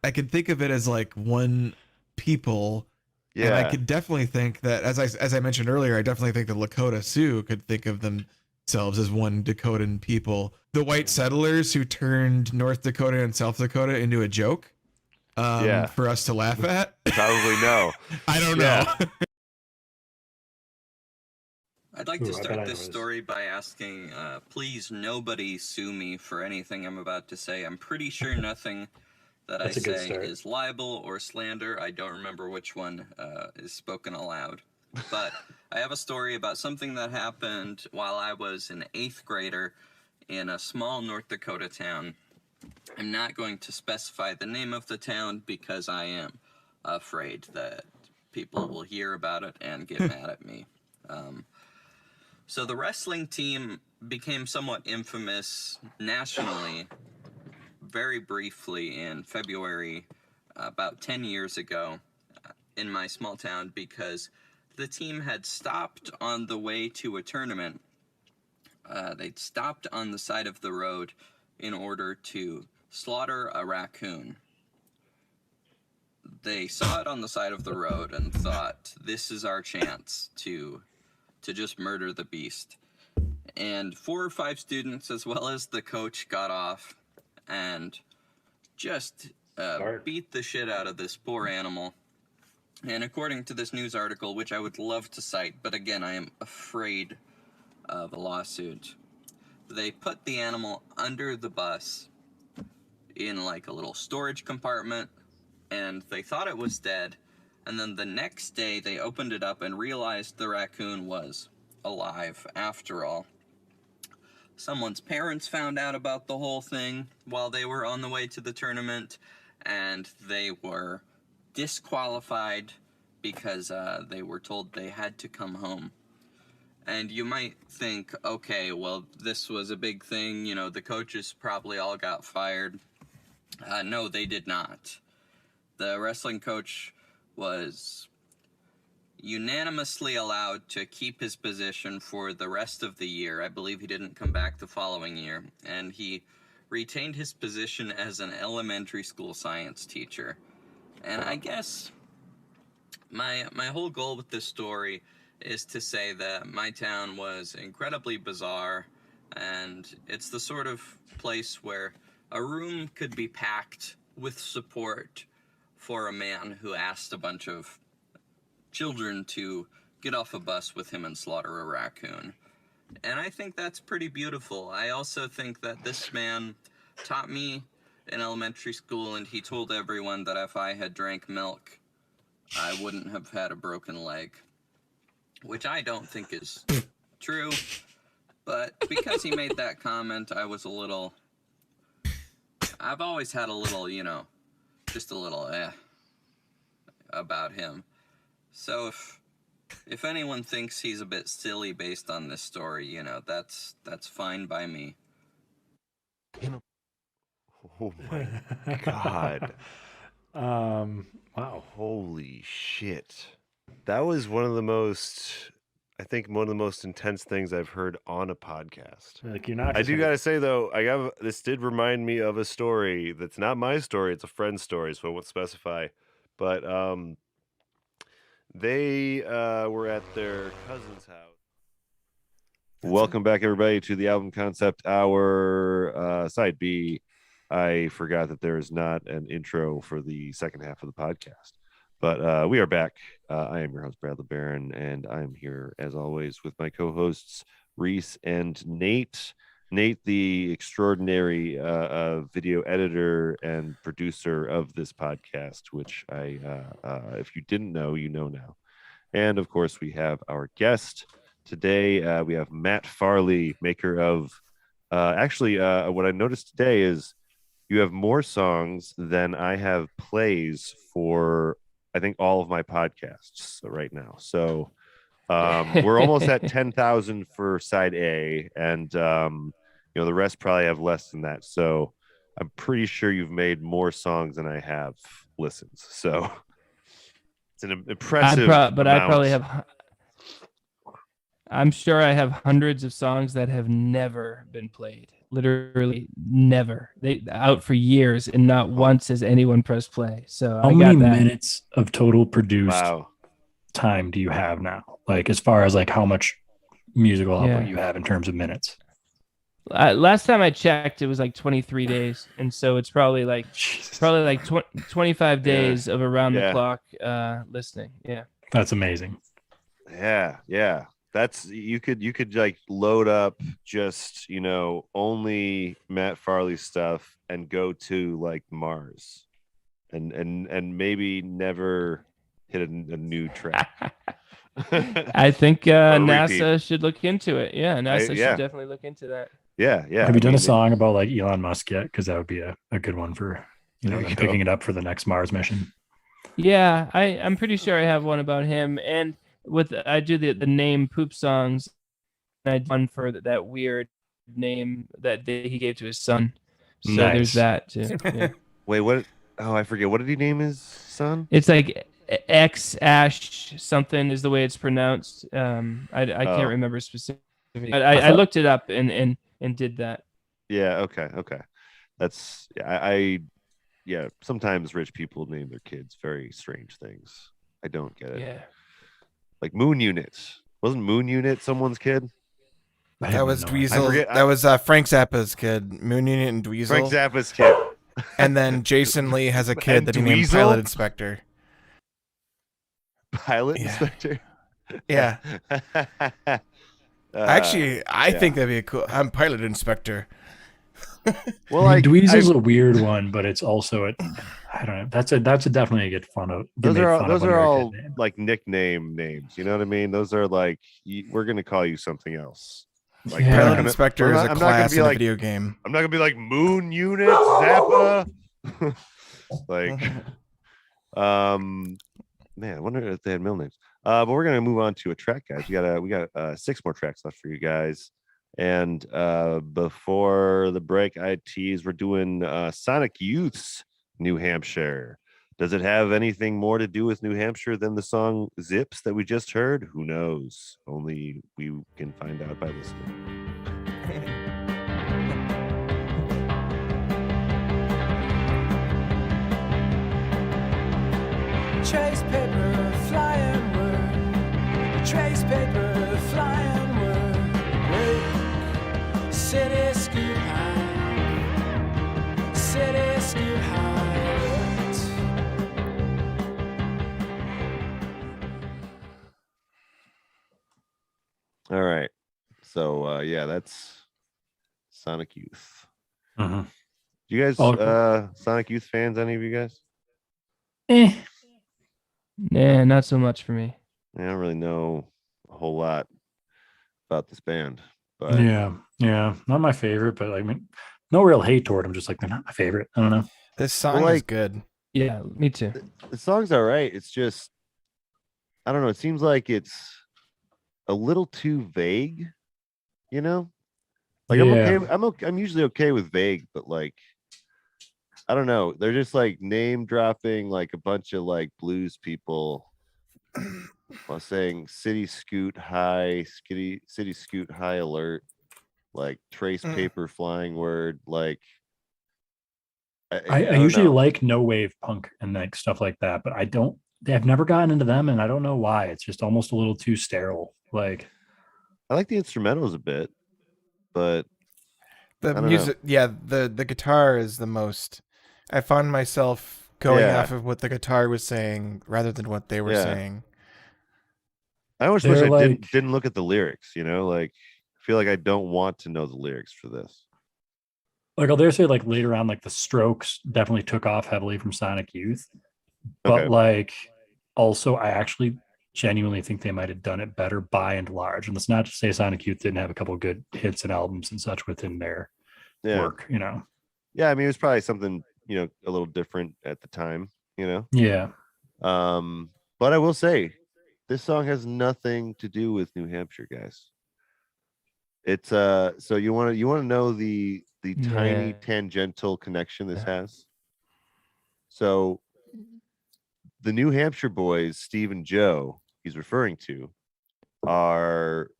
I could think of it as like one people. Yeah. And I could definitely think that, as I mentioned earlier, I definitely think the Lakota Sioux could think of themselves as one Dakotan people. The white settlers who turned North Dakota and South Dakota into a joke for us to laugh at. Probably no. I don't know. I'd like to start this story by asking, please nobody sue me for anything I'm about to say. I'm pretty sure nothing that I say is libel or slander. I don't remember which one is spoken aloud. But I have a story about something that happened while I was an 8th grader in a small North Dakota town. I'm not going to specify the name of the town because I am afraid that people will hear about it and get mad at me. So the wrestling team became somewhat infamous nationally very briefly in February, about 10 years ago, in my small town, because the team had stopped on the way to a tournament. They'd stopped on the side of the road in order to slaughter a raccoon. They saw it on the side of the road and thought, this is our chance to just murder the beast. And 4 or 5 students, as well as the coach, got off and just beat the shit out of this poor animal. And according to this news article, which I would love to cite, but again, I am afraid of a lawsuit. They put the animal under the bus in like a little storage compartment, and they thought it was dead. And then the next day they opened it up and realized the raccoon was alive after all. Someone's parents found out about the whole thing while they were on the way to the tournament, and they were disqualified because they were told they had to come home. And you might think, okay, well, this was a big thing, you know, the coaches probably all got fired. No, they did not. The wrestling coach was unanimously allowed to keep his position for the rest of the year. I believe he didn't come back the following year. And he retained his position as an elementary school science teacher. And I guess my whole goal with this story is to say that my town was incredibly bizarre, and it's the sort of place where a room could be packed with support for a man who asked a bunch of children to get off a bus with him and slaughter a raccoon. And I think that's pretty beautiful. I also think that this man taught me in elementary school, and he told everyone that if I had drank milk, I wouldn't have had a broken leg. Which I don't think is true, but because he made that comment, I was a little... I've always had a little, you know, just a little about him. So if anyone thinks he's a bit silly based on this story, you know, that's fine by me. Oh my God. Wow. Holy shit. That was one of the most intense things I've heard on a podcast. Like, you're not. I do gotta say though, this did remind me of a story that's not my story; it's a friend's story, so I won't specify. But they were at their cousin's house. Welcome back, everybody, to the Album Concept Hour, Side B. I forgot that there is not an intro for the second half of the podcast. But we are back. I am your host, Bradley Barron, and I am here, as always, with my co-hosts, Reese and Nate. Nate, the extraordinary video editor and producer of this podcast, which if you didn't know, you know now. And, of course, we have our guest. Today, we have Matt Farley, maker of... what I noticed today is you have more songs than I have plays for... I think all of my podcasts right now. So we're almost at 10,000 for side A, and the rest probably have less than that. So I'm pretty sure you've made more songs than I have listens. So it's an impressive. I probably have. I'm sure I have hundreds of songs that have never been played. Literally never. They out for years, and not once has anyone pressed play. So how many minutes of total produced time do you have now? Like, as far as like how much musical output you have in terms of minutes? Last time I checked, it was like 23 days, and so it's probably like 25 days of around the clock listening. Yeah, that's amazing. Yeah. That's you could like load up just only Matt Farley stuff and go to like Mars, and maybe never hit a new track. I think NASA should look into it. Yeah, NASA should definitely look into that. Yeah. Have you done a song about like Elon Musk yet? Because that would be a good one for picking it up for the next Mars mission. Yeah, I'm pretty sure I have one about him, and I do the name poop songs. And I did one for that weird name that he gave to his son. So there's that too. Yeah. Wait, what? Oh, I forget. What did he name his son? It's like X Ash something is the way it's pronounced. I can't remember specifically. I looked it up and did that. Yeah. Okay. That's sometimes rich people name their kids very strange things. I don't get it. Yeah. Like Moon Unit. Wasn't Moon Unit someone's kid? That was Dweezil. That was Frank Zappa's kid. Moon Unit and Dweezil. Frank Zappa's kid. And then Jason Lee has a kid that he named Pilot Inspector. Pilot Inspector? Yeah. Actually, I think that'd be a cool. I'm pilot inspector. Well, I mean, Dweezil's a weird one, but it's also I don't know. That's definitely a good fun of. Those are all like nickname names. You know what I mean? Those are like we're gonna call you something else. Like pilot inspector is a class in a video game. I'm not gonna be like Moon Unit Zappa. Like, man, I wonder if they had middle names. But we're gonna move on to a track, guys. We got 6 more tracks left for you guys. And before the break, I teased we're doing Sonic Youth's New Hampshire. Does it have anything more to do with New Hampshire than the song Zips that we just heard? Who knows? Only we can find out by listening. Trace paper, flying word. Trace paper, flying word. Break. City scoot high. City scoot high. All right. So yeah, that's Sonic Youth. Mm-hmm. You guys Sonic Youth fans, any of you guys? Nah, not so much for me. I don't really know a whole lot about this band, but yeah, not my favorite, but I mean, no real hate toward them. Just like they're not my favorite. I don't know. This song is good. Yeah, me too. The song's all right. It's just, I don't know. It seems like it's a little too vague, you know? Like I'm usually okay with vague, but like, I don't know. They're just like name dropping like a bunch of like blues people while saying city scoot high alert, like trace paper flying word. Like I usually like no wave punk and like stuff like that, but I've never gotten into them, and I don't know why. It's just almost a little too sterile. Like I like the instrumentals a bit, but the music, the guitar is the most. I found myself going off of what the guitar was saying rather than what they were saying. I always wish I didn't look at the lyrics, you know, like I feel like I don't want to know the lyrics for this. Like I'll dare say like later on, like the Strokes definitely took off heavily from Sonic Youth. But like also I actually genuinely think they might have done it better by and large. And that's not to say Sonic Youth didn't have a couple of good hits and albums and such within their work, you know. Yeah, I mean it was probably something, you know, a little different at the time, you know. Yeah. But I will say this song has nothing to do with New Hampshire, guys. It's so you want to know the tiny tangential connection this has. So the New Hampshire boys, Steve and Joe, he's referring to, are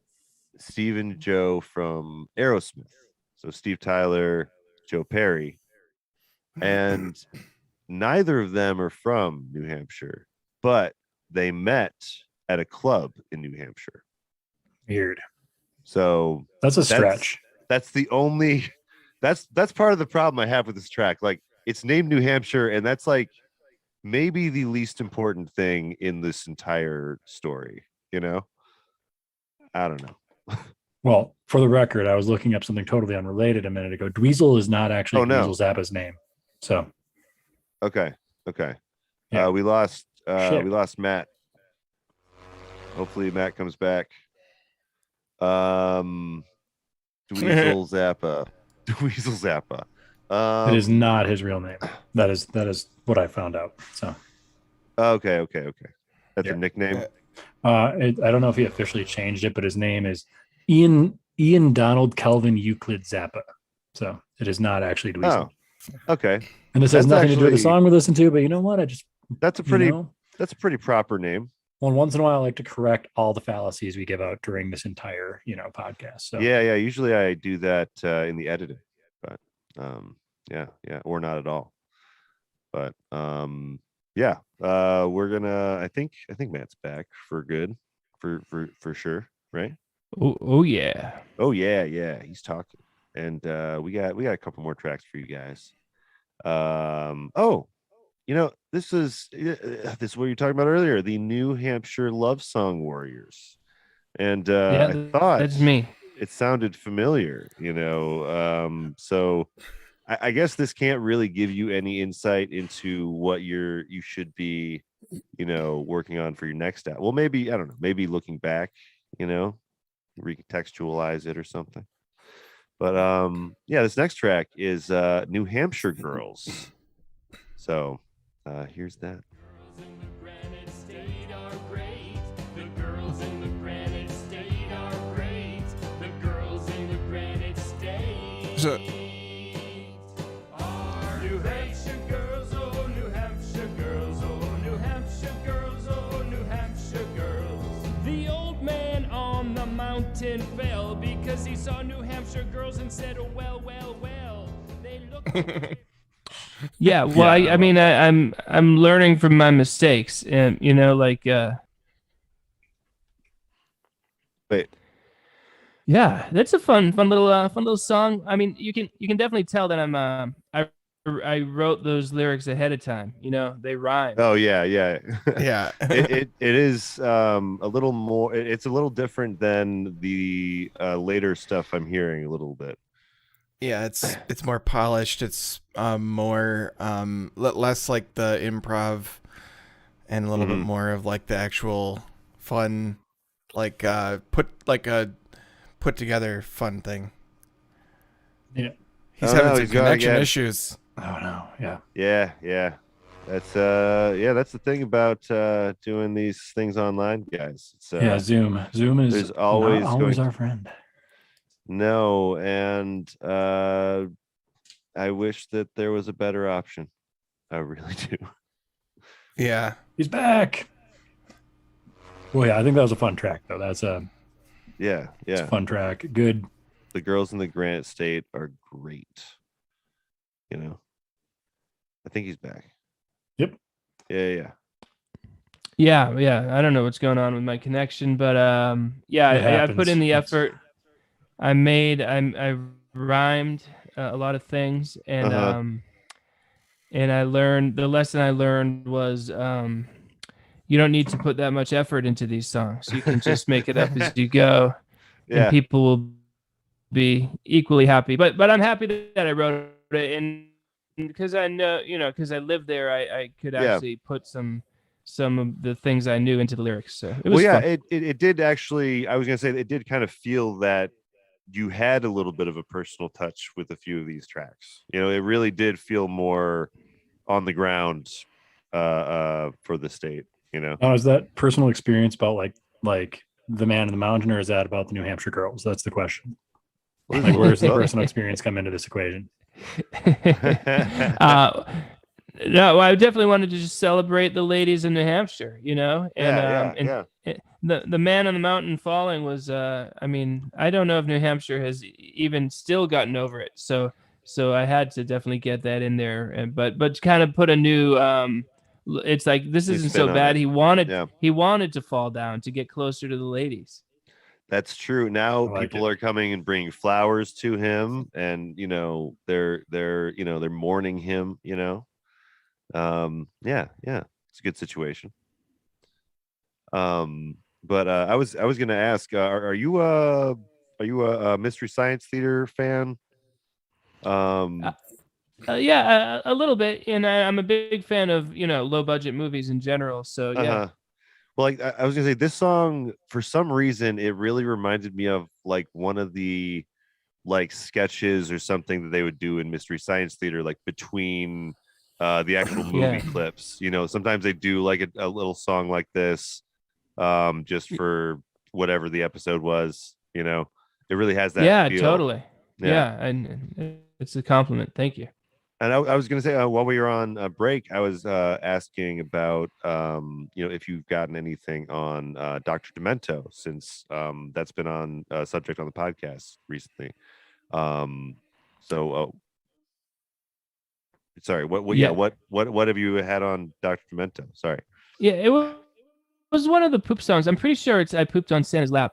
Steve and Joe from Aerosmith. So Steve Tyler, Joe Perry. And neither of them are from New Hampshire, but they met at a club in New Hampshire. Weird. So that's a stretch. That's the only that's part of the problem I have with this track. Like it's named New Hampshire, and that's like maybe the least important thing in this entire story, you know? I don't know. Well, for the record, I was looking up something totally unrelated a minute ago. Dweezil is not actually Dweezil Zappa's name. So okay. Yeah. We lost Matt. Hopefully Matt comes back. Dweezil Zappa. It is not his real name. That is what I found out. So okay. That's a nickname. I don't know if he officially changed it, but his name is Ian Donald Kelvin Euclid Zappa. So it is not actually Dweezil. Oh, okay. And this has nothing to do with the song we listen to, but you know what? That's a pretty proper name. Well, once in a while I like to correct all the fallacies we give out during this entire, podcast. So yeah. Usually I do that in the editing, but or not at all. But we're gonna. I think Matt's back for good, for sure, right? Oh yeah. Oh yeah. He's talking, and we got a couple more tracks for you guys. This is what you were talking about earlier, the New Hampshire Love Song Warriors. and Yeah, I thought that's me. it sounded familiar, so I guess this can't really give you any insight into what you should be, working on for your next app. Well, maybe, I don't know, maybe looking back, recontextualize it or something. But yeah, this next track is New Hampshire Girls. So here's that. So, New Hampshire girls, oh New Hampshire girls, oh New Hampshire girls, oh New Hampshire girls. The old man on the mountain fell because he saw New Hampshire girls and said, oh, well, well, well. They look. Yeah, well, I mean, I'm learning from my mistakes, and Wait. Yeah, that's a fun little song. I mean, you can definitely tell that I wrote those lyrics ahead of time. They rhyme. Oh yeah. Yeah. it is a little more. It's a little different than the later stuff I'm hearing a little bit. Yeah, it's more polished. It's more less like the improv, and a little bit more of like the actual fun, like put together fun thing. Yeah, he's having some connection issues. Oh no, yeah. That's that's the thing about doing these things online, guys. It's, Zoom is there's always not always our friend. No, and I wish that there was a better option. I really do. Yeah, he's back. Well, yeah, I think that was a fun track though. That's yeah, it's a fun track. Good. The girls in the Granite State are great. I think he's back. Yep. Yeah. Yeah. I don't know what's going on with my connection, but I put in the effort. I rhymed a lot of things, and and I learned, the lesson I learned was you don't need to put that much effort into these songs. You can just make it up as you go, and people will be equally happy. But I'm happy that I wrote it, and because I know, because I lived there, I could actually put some of the things I knew into the lyrics. So it was fun. It did actually. I was gonna say it did kind of feel that you had a little bit of a personal touch with a few of these tracks. It really did feel more on the ground for the state. Now, is that personal experience about like the Man in the Mountain, or is that about the New Hampshire Girls? That's the question. Like, where's the personal experience come into this equation? No, I definitely wanted to just celebrate the ladies in New Hampshire, and the Man on the Mountain falling was, I mean, I don't know if New Hampshire has even still gotten over it. So I had to definitely get that in there, but kind of put a new, it's like, this isn't so bad. He wanted to fall down to get closer to the ladies. That's true. Now people are coming and bringing flowers to him, and they're mourning him. It's a good situation. But I was gonna ask, are you a Mystery Science Theater fan? Yeah, a little bit, and I'm a big fan of low budget movies in general. So yeah. Well, I was gonna say, this song, for some reason, it really reminded me of like one of the sketches or something that they would do in Mystery Science Theater, like between the actual movie clips. Sometimes they do like a little song like this, just for whatever the episode was. It really has that. Yeah, feel. Totally. Yeah, and it's a compliment. Thank you. And I was going to say, while we were on a break, I was asking about, if you've gotten anything on Dr. Demento, since that's been on subject on the podcast recently. Sorry, what have you had on Dr. Demento? Sorry. Yeah, it was one of the poop songs. I'm pretty sure I pooped on Santa's lap.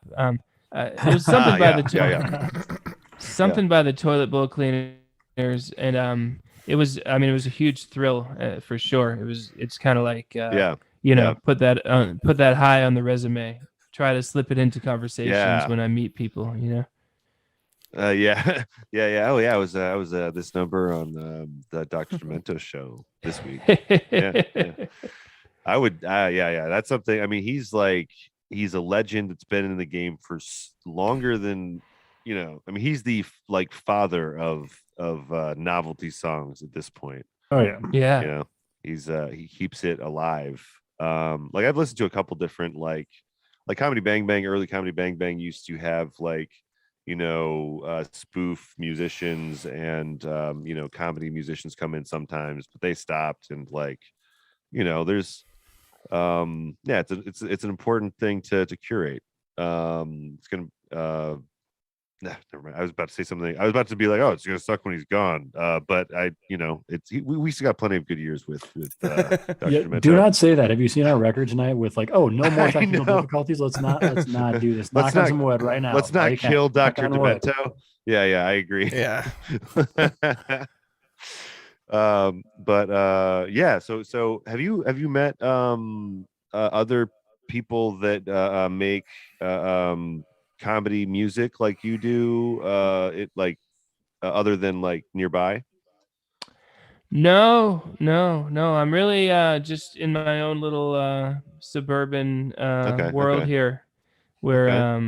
It was something by the toilet bowl cleaners, and it was a huge thrill for sure. It's kind of like put that high on the resume. try to slip it into conversations when I meet people, you know. Yeah. Oh yeah, I was this number on the Dr. Demento show this week. Yeah. I would yeah, that's something. I mean, he's a legend that's been in the game for longer than, you know. I mean, he's the like father of novelty songs at this point. Oh yeah. You know, he keeps it alive. Like I've listened to a couple different like Comedy Bang Bang. Early Comedy Bang Bang used to have like, you know, spoof musicians and you know, comedy musicians come in sometimes, but they stopped. And like, you know, there's yeah, it's an important thing to curate. It's gonna never mind. I was about to say something. I was about to be like, oh, it's gonna suck when he's gone. But you know, we still got plenty of good years with Dr. Demento. Do not say that. Have you seen our record tonight with like, oh, no more technical difficulties? Let's not do this. Knock on some wood right now. Let's not kill Dr. Demento. Yeah, I agree. Yeah. But yeah, so have you met other people that make comedy music like you do, it like other than like nearby? No. I'm really just in my own little suburban world here, where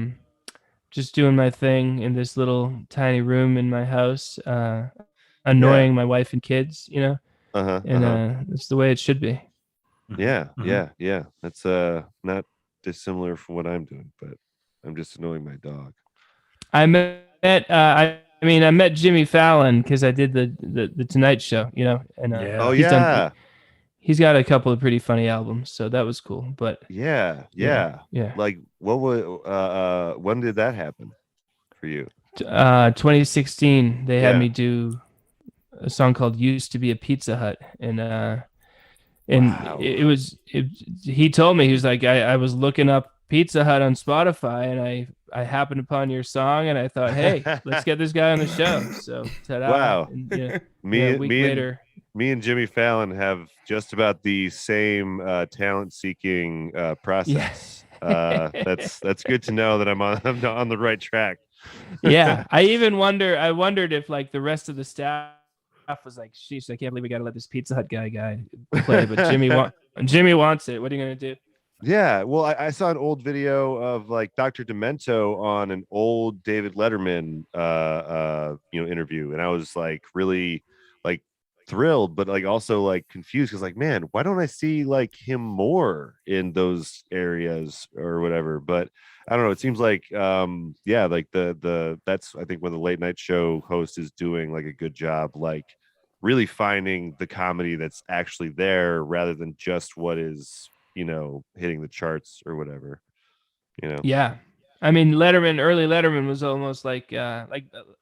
just doing my thing in this little tiny room in my house, annoying my wife and kids, you know. It's the way it should be. Yeah. That's not dissimilar from what I'm doing, but I'm just annoying my dog. I met Jimmy Fallon because I did the Tonight Show, you know, and he's got a couple of pretty funny albums, so that was cool. But yeah. Like, what was when did that happen for you? 2016. They had me do a song called "Used to Be a Pizza Hut," and he told me, he was like, I was looking up Pizza Hut on Spotify, and I happened upon your song, and I thought, hey, let's get this guy on the show. So ta-da. Wow. And, me and Jimmy Fallon have just about the same talent seeking process. That's good to know that I'm on the right track. Yeah. I wondered if like the rest of the staff was like, sheesh, I can't believe we got to let this Pizza Hut guy play, but Jimmy wants it. What are you going to do? Yeah, well, I saw an old video of like Dr. Demento on an old David Letterman interview, and I was like really like thrilled, but like also like confused, because like, man, why don't I see like him more in those areas or whatever? But I don't know, it seems like like that's, I think, when the late night show host is doing like a good job, like really finding the comedy that's actually there rather than just what is, you know, hitting the charts or whatever, you know. Yeah, I mean, early Letterman was almost like a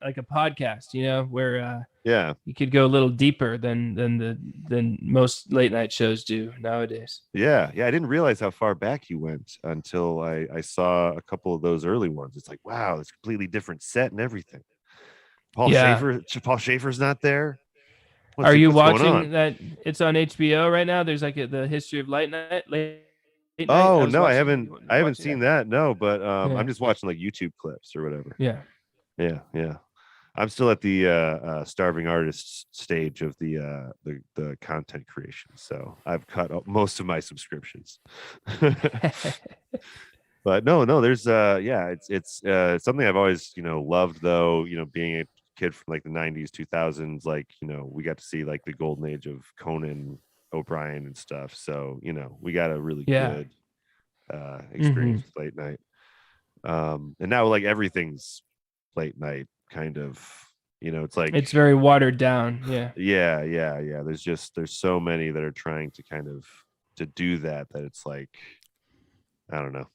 podcast, you know, where you could go a little deeper than most late night shows do nowadays. Yeah, I didn't realize how far back he went until I saw a couple of those early ones. It's like, wow, it's a completely different set and everything. Paul Schaefer's not there. Are you watching that? It's on HBO right now. There's like the history of late night. Oh no, I haven't seen that. No, but I'm just watching like YouTube clips or whatever. Yeah. I'm still at the starving artist stage of the content creation, so I've cut most of my subscriptions. But no, there's it's something I've always, you know, loved, though, you know, being a kid from like the 90s 2000s, like, you know, we got to see like the golden age of Conan O'Brien and stuff, so, you know, we got a really good experience with late night, and now like everything's late night kind of, you know, it's like it's very watered down. Yeah, there's so many that are trying to kind of to do that it's like, I don't know.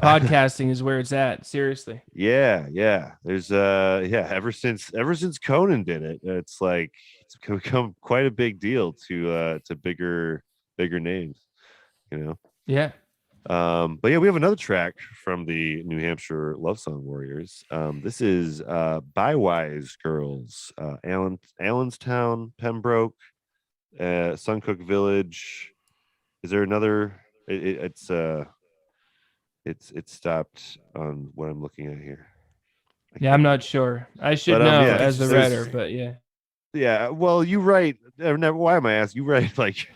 Podcasting is where it's at. Seriously. Yeah. There's ever since Conan did it, it's like it's become quite a big deal to bigger names, you know. Yeah. But yeah, we have another track from the New Hampshire Love Song Warriors. This is Bywise Girls, Allenstown, Pembroke, Suncook Village. Is there another? It's It's stopped on what I'm looking at here. Yeah, I'm not sure. I should know as a writer, but yeah. Yeah, well, you write. Why am I asking? You write like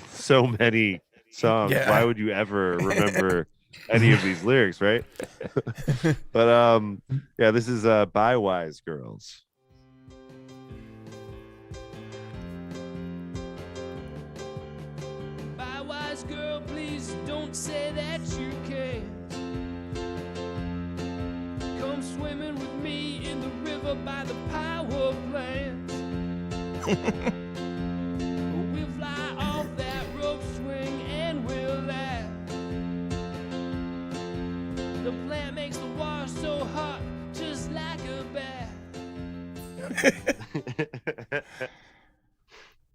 so many songs. Yeah. Why would you ever remember any of these lyrics, right? But yeah, this is by Wise Girls. Bye, wise girl, please don't say that you can't. Come swimming with me in the river by the power plant. We'll fly off that rope swing and we'll laugh. The plant makes the water so hot, just like a bath.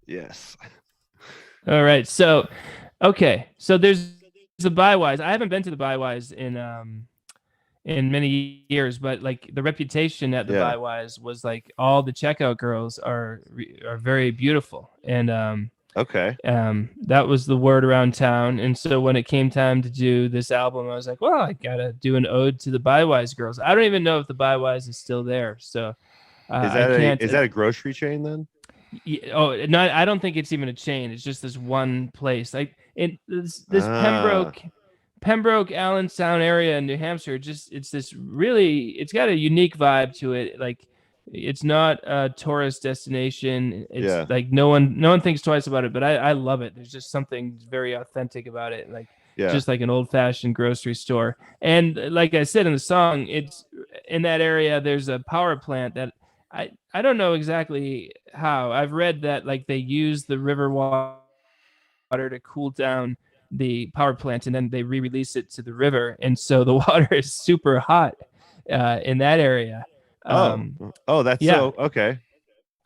Yes. All right. So, okay. So there's the Bywise. I haven't been to the Bywise in many years, but like the reputation at the Bywise was like all the checkout girls are very beautiful, and that was the word around town. And so when it came time to do this album, I was like, well, I gotta do an ode to the Bywise girls. I don't even know if the Bywise is still there. So is that a grocery chain then? Oh no, I don't think it's even a chain. It's just this one place. Like this Pembroke, Allenstown area in New Hampshire. It's got a unique vibe to it. Like it's not a tourist destination. It's like no one thinks twice about it, but I love it. There's just something very authentic about it. Like just like an old fashioned grocery store. And like I said in the song, it's in that area. There's a power plant that I don't know exactly how. I've read that like they use the river water to cool down the power plant, and then they re-release it to the river, and so the water is super hot in that area. That's so okay,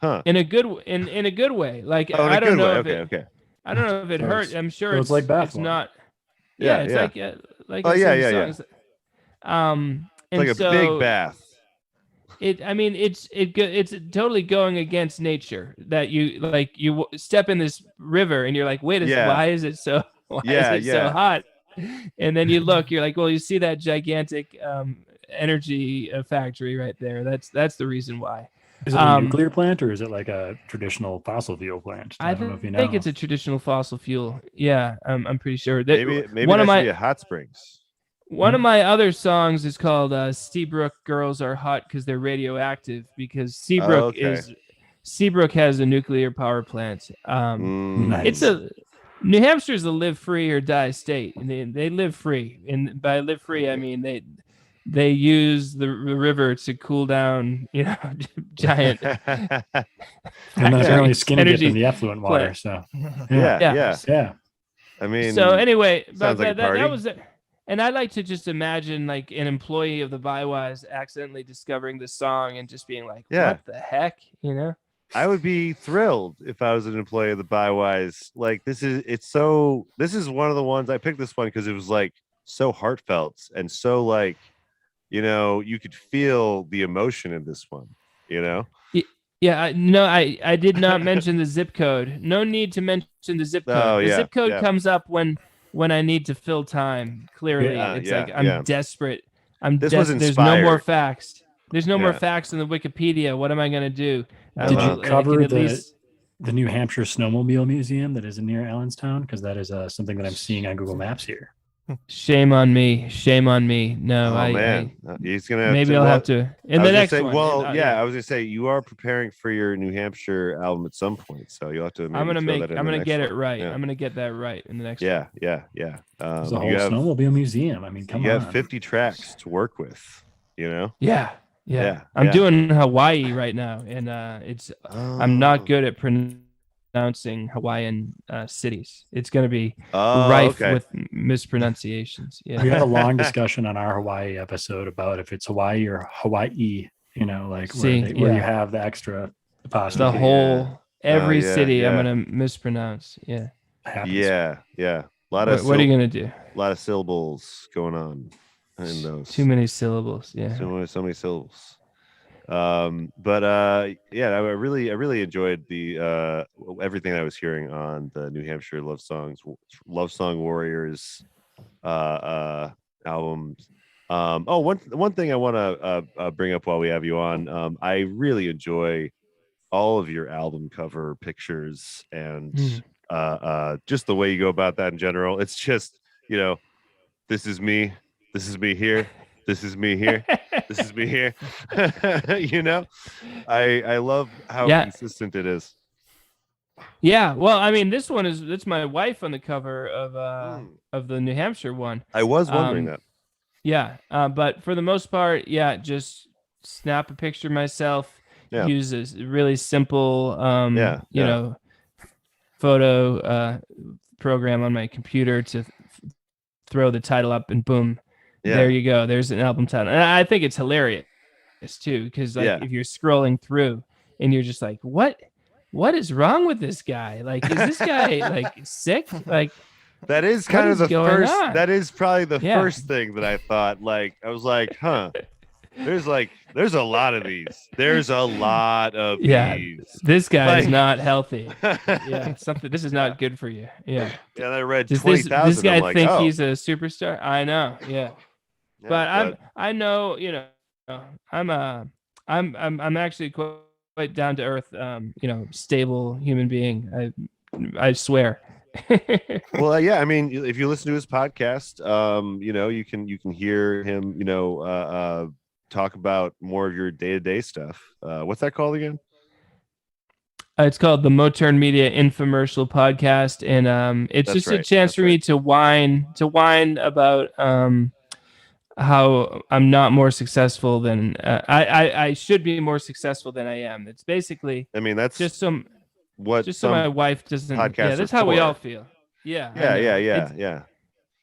huh? In a good way. Like I don't know if it. I don't know if it hurt. I'm sure it's like bath. It's not. Yeah, it's like songs. It's like a big bath. It's totally going against nature that you step in this river and you're like, wait a second, why is it so so hot? And then you look, you're like, well, you see that gigantic energy factory right there. That's the reason why. Is it a nuclear plant or is it like a traditional fossil fuel plant? I don't know if you know. I think it's a traditional fossil fuel. Yeah, I'm pretty sure. Maybe one of my hot springs. One of my other songs is called Seabrook Girls Are Hot Because They're Radioactive, because Seabrook has a nuclear power plant. Nice. New Hampshire is a live free or die state. And they live free. And by live free, I mean they use the river to cool down, giant. And that's only skinning it in the effluent water. So yeah. I mean, so anyway, that was it. And I like to just imagine like an employee of the Bywise accidentally discovering this song and just being like, what the heck, I would be thrilled if I was an employee of the Bywise. Like this is one of the ones I picked this one because it was like so heartfelt and so like, you could feel the emotion in this one, Yeah, I did not mention the zip code. No need to mention the zip code. The zip code comes up when I need to fill time. Clearly, like I'm desperate. There's no more facts. There's no more facts in the Wikipedia. What am I going to do? Did you cover the New Hampshire Snowmobile Museum that is near Allenstown? Because that is something that I'm seeing on Google Maps here. Shame on me. No, he's gonna. I'll have to in the next one. Well, I was gonna say you are preparing for your New Hampshire album at some point, so you'll have to. I'm gonna get it right. I'm gonna get that right in the next. Yeah. There's a whole snowmobile museum. I mean, come on. You have 50 tracks to work with. Yeah. I'm doing Hawaii right now, and I'm not good at pronouncing Hawaiian cities. It's going to be rife with mispronunciations. Yeah, we had a long discussion on our Hawaii episode about if it's Hawaii or Hawaii. Where you have the extra apostrophe. The whole every city I'm going to mispronounce. Yeah. Yeah. A lot of. What are you going to do? A lot of syllables going on in those. Too many syllables. Yeah. So many syllables. I really enjoyed the everything I was hearing on the New Hampshire Love Song Warriors albums. One thing I want to bring up while we have you on. I really enjoy all of your album cover pictures and just the way you go about that in general. It's just, this is me here, this is me here, this is me here. I love how consistent it is. Yeah, well, I mean, it's my wife on the cover of the New Hampshire one. I was wondering that. Yeah, but for the most part, just snap a picture myself. Yeah. Use a really simple, photo program on my computer to throw the title up, and boom, there you go. There's an album title, and I think it's hilarious too, because if you're scrolling through and you're just like, what is wrong with this guy? Like, is this guy like sick? Like, that is kind of the first. On? That is probably the first thing that I thought. Like, I was like, huh. There's a lot of these. There's a lot of these. This guy is not healthy. This is not good for you. Yeah. Yeah, I read 20,000. This guy think he's a superstar? I know. Yeah. But I know, I'm actually quite down to earth, stable human being. I swear. Well, I mean, if you listen to his podcast, you can hear him, talk about more of your day-to-day stuff. What's that called again? It's called the Moturn Media Infomercial Podcast, and it's just a chance for me to whine about how I'm not more successful than I should be more successful than I am. It's basically, I mean, that's just so my wife doesn't. Yeah, that's how we all feel. Yeah. Yeah.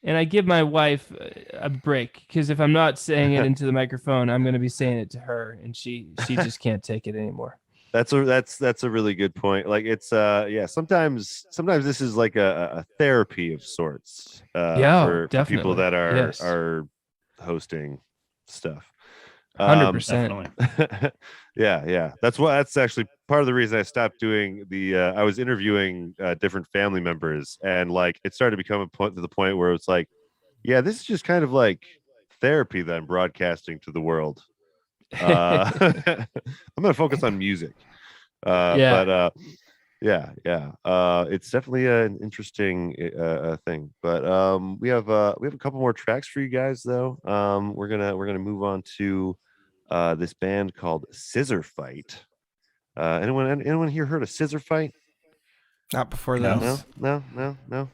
And I give my wife a break, because if I'm not saying it into the microphone, I'm going to be saying it to her, and she just can't take it anymore. That's a really good point. Like, it's sometimes this is like a therapy of sorts. For people that are hosting stuff. 100%. Yeah. That's actually part of the reason I stopped doing I was interviewing different family members, and like it started to become to the point where it's like, this is just kind of like therapy that I'm broadcasting to the world. I'm gonna focus on music. It's definitely an interesting thing. But we have a couple more tracks for you guys, though. We're gonna move on to this band called Scissor Fight. Anyone here heard of Scissor Fight? Not before this. No.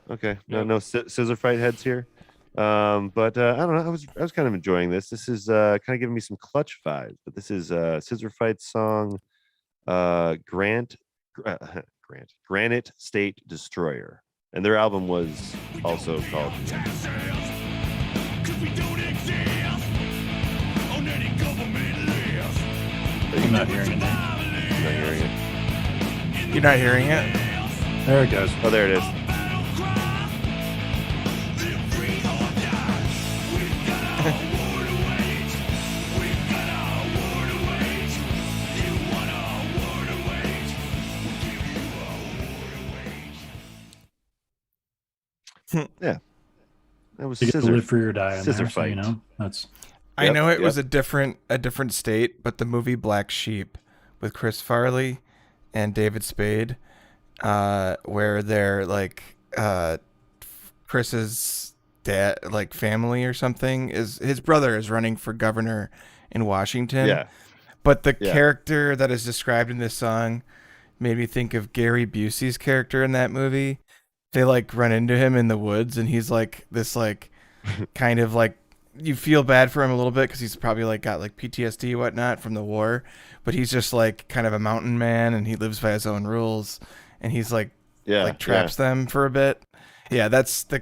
Okay, no Scissor Fight heads here. But I don't know. I was kind of enjoying this. This is kind of giving me some Clutch vibes. But this is Scissor Fight's song, Granite State Destroyer, and their album was also called. I'm not hearing it. You're not hearing it? There it goes. Oh, there it is. Yeah, that was Live Free or Die. Scissor Fight. That's. I know it was a different state, but the movie Black Sheep with Chris Farley and David Spade, where they're like Chris's dad, like family or something, is his brother is running for governor in Washington. Yeah. But the character that is described in this song made me think of Gary Busey's character in that movie. They like run into him in the woods, and he's like this like kind of like, you feel bad for him a little bit because he's probably like got like PTSD and whatnot from the war, but he's just like kind of a mountain man, and he lives by his own rules, and he's like traps them for a bit. Yeah, that's the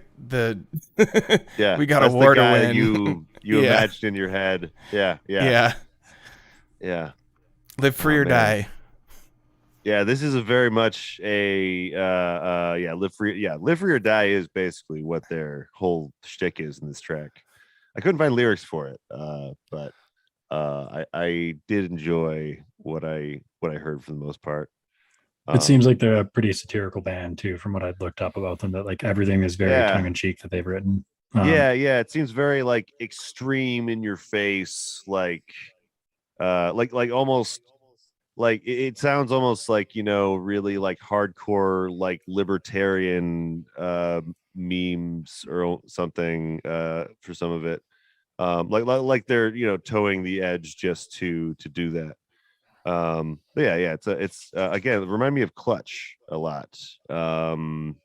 we got a war to win. You imagined in your head. Yeah. Live free or die. Yeah, this is a very much a live free or die is basically what their whole shtick is in this track. I couldn't find lyrics for it, but I did enjoy what I heard for the most part. It seems like they're a pretty satirical band too, from what I'd looked up about them. That like everything is very tongue in cheek that they've written. Yeah, it seems very like extreme in your face, like almost like it sounds almost like, you know, really like hardcore like libertarian memes or something for some of it. Like they're, you know, towing the edge just to do that. But yeah, it's again, remind me of Clutch a lot. The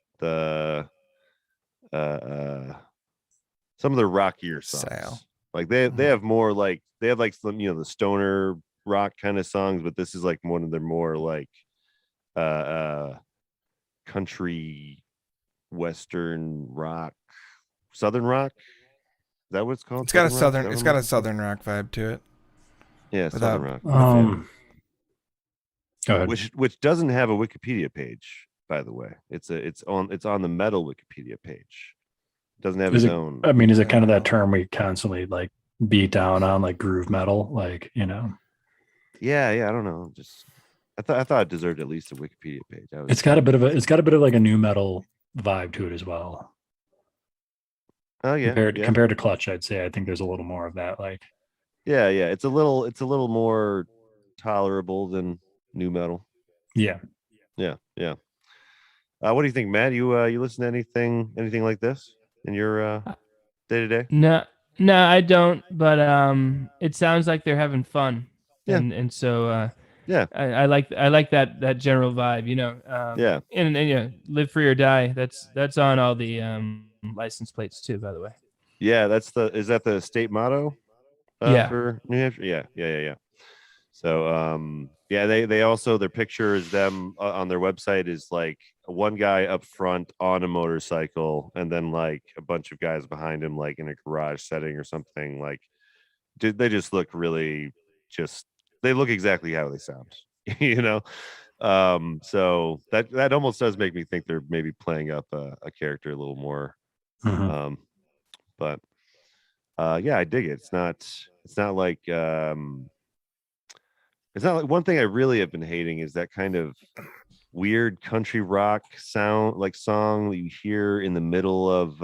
some of the rockier songs. Like they have more like they have like some, you know, the stoner rock kind of songs, but this is like one of their more like country western rock, southern rock. Is that what it's called? It's got a southern rock vibe to it. Yeah, southern rock. Go ahead. Which doesn't have a Wikipedia page, by the way. It's on the metal Wikipedia page. It doesn't have its own. I mean, is it kind of that term we constantly like beat down on, like groove metal, like, you know? Yeah, I don't know. Just I thought it deserved at least a Wikipedia page. It's got a bit of like a new metal vibe to it as well. Oh yeah. Compared to Clutch, I'd say I think there's a little more of that. Like, yeah, it's a little more tolerable than new metal. Yeah. What do you think, Matt? You listen to anything like this in your day to day? No, I don't. But it sounds like they're having fun. Yeah. And so yeah, I like that general vibe, you know. Yeah. And you know, Live Free or Die. That's on all the license plates too, by the way. Yeah, is that the state motto? For New Hampshire. Yeah. So they also, their picture is them on their website is like one guy up front on a motorcycle and then like a bunch of guys behind him like in a garage setting or something. Like they just look really they look exactly how they sound, you know. So that almost does make me think they're maybe playing up a character a little more. But yeah, I dig it. It's not like one thing I really have been hating is that kind of weird country rock sound, like song that you hear in the middle of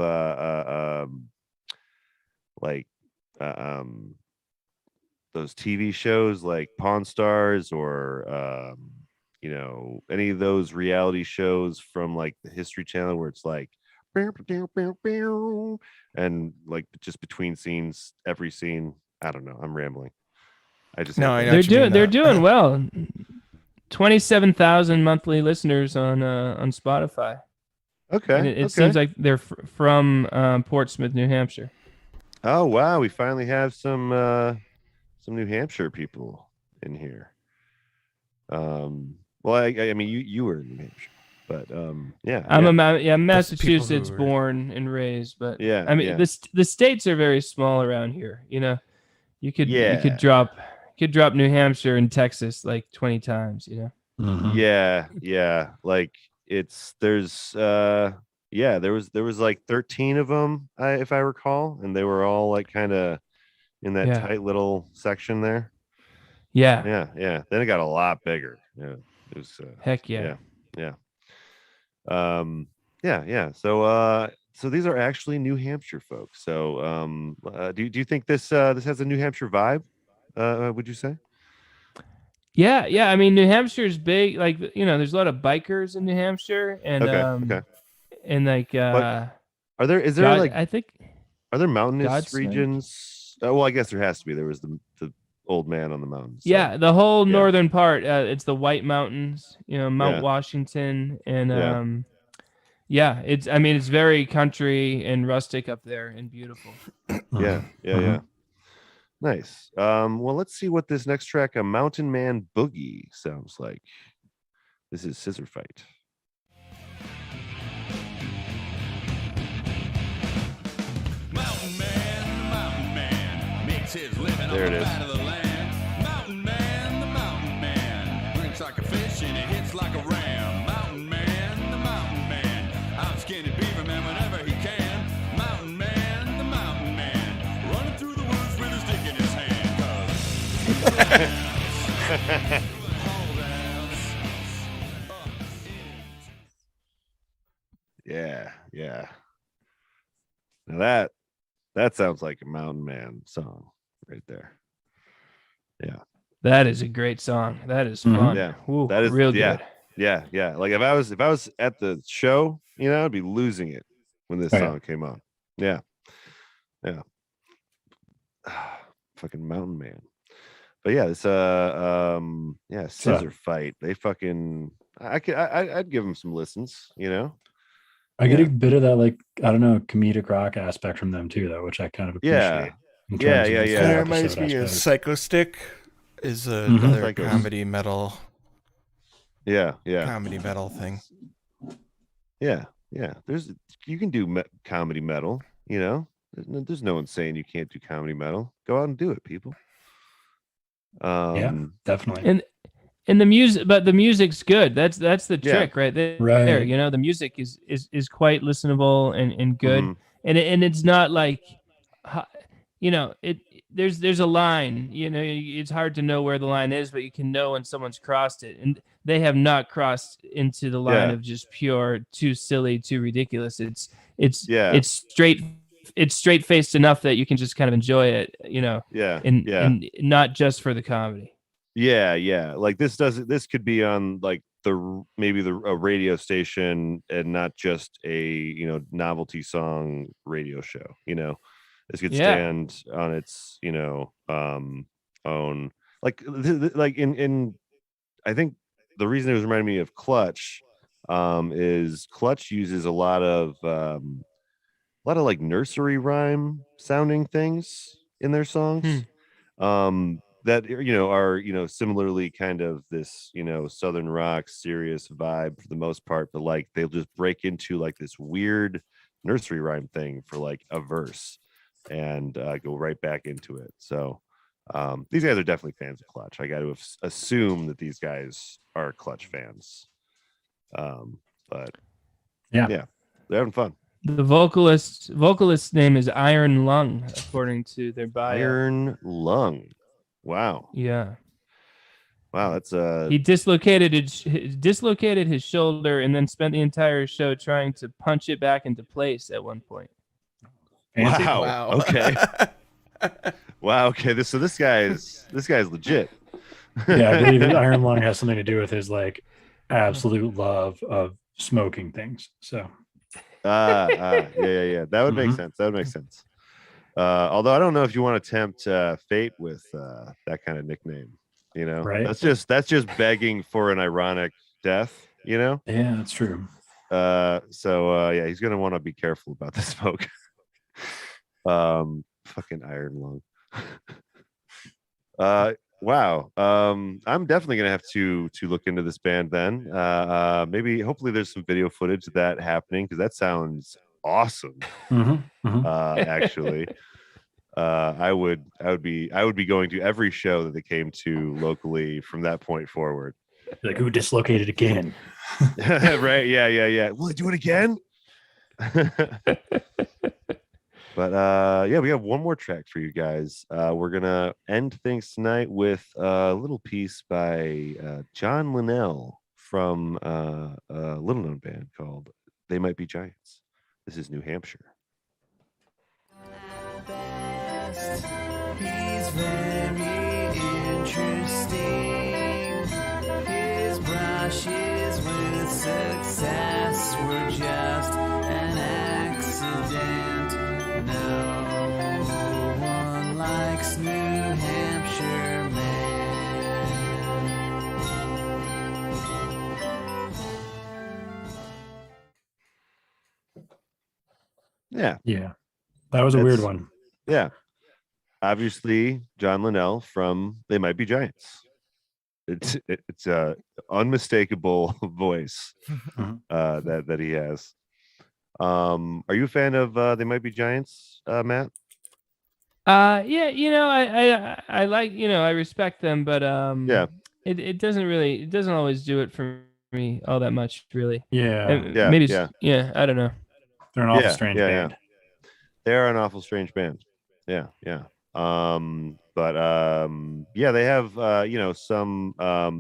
those TV shows like Pawn Stars or you know, any of those reality shows from like the History Channel where it's like and like just between scenes, every scene. I don't know. I'm rambling. They're doing well. 27,000 monthly listeners on Spotify. Okay. And it seems like they're from Portsmouth, New Hampshire. Oh wow, we finally have some New Hampshire people in here. Well, I mean, you were in New Hampshire, but yeah. I'm Massachusetts born and raised, but yeah, I mean, the states are very small around here. You know, you could drop New Hampshire and Texas like 20 times. You know. Yeah. Like there was like 13 of them, if I recall, and they were all like kind of in that tight little section there. Yeah. Then it got a lot bigger. Yeah, it was heck yeah. So these are actually New Hampshire folks. So do you think this has a New Hampshire vibe? Would you say? Yeah. I mean, New Hampshire is big. Like, you know, there's a lot of bikers in New Hampshire, and and like are there mountainous regions? Well, I guess there has to be. There was the old man on the mountains. So. Yeah, the whole northern part. It's the White Mountains. You know, Mount Washington, and it's very country and rustic up there and beautiful. Yeah. Nice. Well, let's see what this next track, A Mountain Man Boogie, sounds like. This is Scissor Fight. Mountain man makes his living there on it the is. side of the land. Mountain man drinks like a fish and he hits like a ram. Mountain man, I'm skinny beaver man whenever he can. Mountain man, running through the woods with his dick in his hand. Yeah. Now that sounds like a Mountain Man song right there. Yeah. That is a great song. That is fun. Yeah. Ooh, That is real yeah. good. Yeah, yeah. Like if I was at the show, I'd be losing it when this song came on. Yeah. Yeah. Fucking Mountain Man. But yeah, this scissor fight. They fucking I'd give them some listens, I get a bit of that, like, I don't know, comedic rock aspect from them too, though, which I kind of appreciate. Yeah. That reminds me of Psycho Stick is another comedy metal. Yeah. Comedy metal thing. Yeah. You can do comedy metal, There's no one saying you can't do comedy metal. Go out and do it, people. Yeah, definitely. And the music, but the music's good. That's the trick right there. Right. The music is quite listenable and good. Mhm. And it's not like, there's a line, it's hard to know where the line is, but you can know when someone's crossed it. And they have not crossed into the line of just pure, too silly, too ridiculous. It's straight faced enough that you can just kind of enjoy it, and not just for the comedy. Yeah. Like this could be on like a radio station and not just a novelty song radio show. This could stand on its own. Like in I think the reason it was reminding me of Clutch is Clutch uses a lot of like nursery rhyme sounding things in their songs. That are similarly kind of this southern rock serious vibe for the most part, but like they'll just break into like this weird nursery rhyme thing for like a verse and go right back into it. So these guys are definitely fans of Clutch. I got to assume that these guys are Clutch fans. But yeah, they're having fun. The vocalist's name is Iron Lung, according to their bio. Iron Lung. Wow. Yeah. Wow, that's he dislocated his shoulder and then spent the entire show trying to punch it back into place at one point. Wow. Okay. Wow. Okay. This guy's legit. Yeah, I believe that Iron Lung has something to do with his like absolute love of smoking things. So. Yeah. That would make sense. Although I don't know if you want to tempt fate with that kind of nickname, right? That's just begging for an ironic death, Yeah, that's true. So he's gonna want to be careful about the smoke. Fucking Iron Lung. Wow. I'm definitely gonna have to look into this band then. Hopefully there's some video footage of that happening because that sounds awesome. Actually, I would be going to every show that they came to locally from that point forward. Like, who dislocated again? Right? Yeah. Will they do it again? But we have one more track for you guys. We're gonna end things tonight with a little piece by John Linnell from a little known band called They Might Be Giants. This is New Hampshire. He's very interesting. His brushes with success were just an accident. No one likes New Hampshire man. Yeah. That was a weird one. Yeah. Obviously, John Linnell from They Might Be Giants. It's a unmistakable voice that he has. Are you a fan of They Might Be Giants, Matt? Yeah, I like, I respect them, but it doesn't always do it for me all that much, really. Maybe I don't know. They're an awful strange band. They're an awful strange band. Yeah. But they have some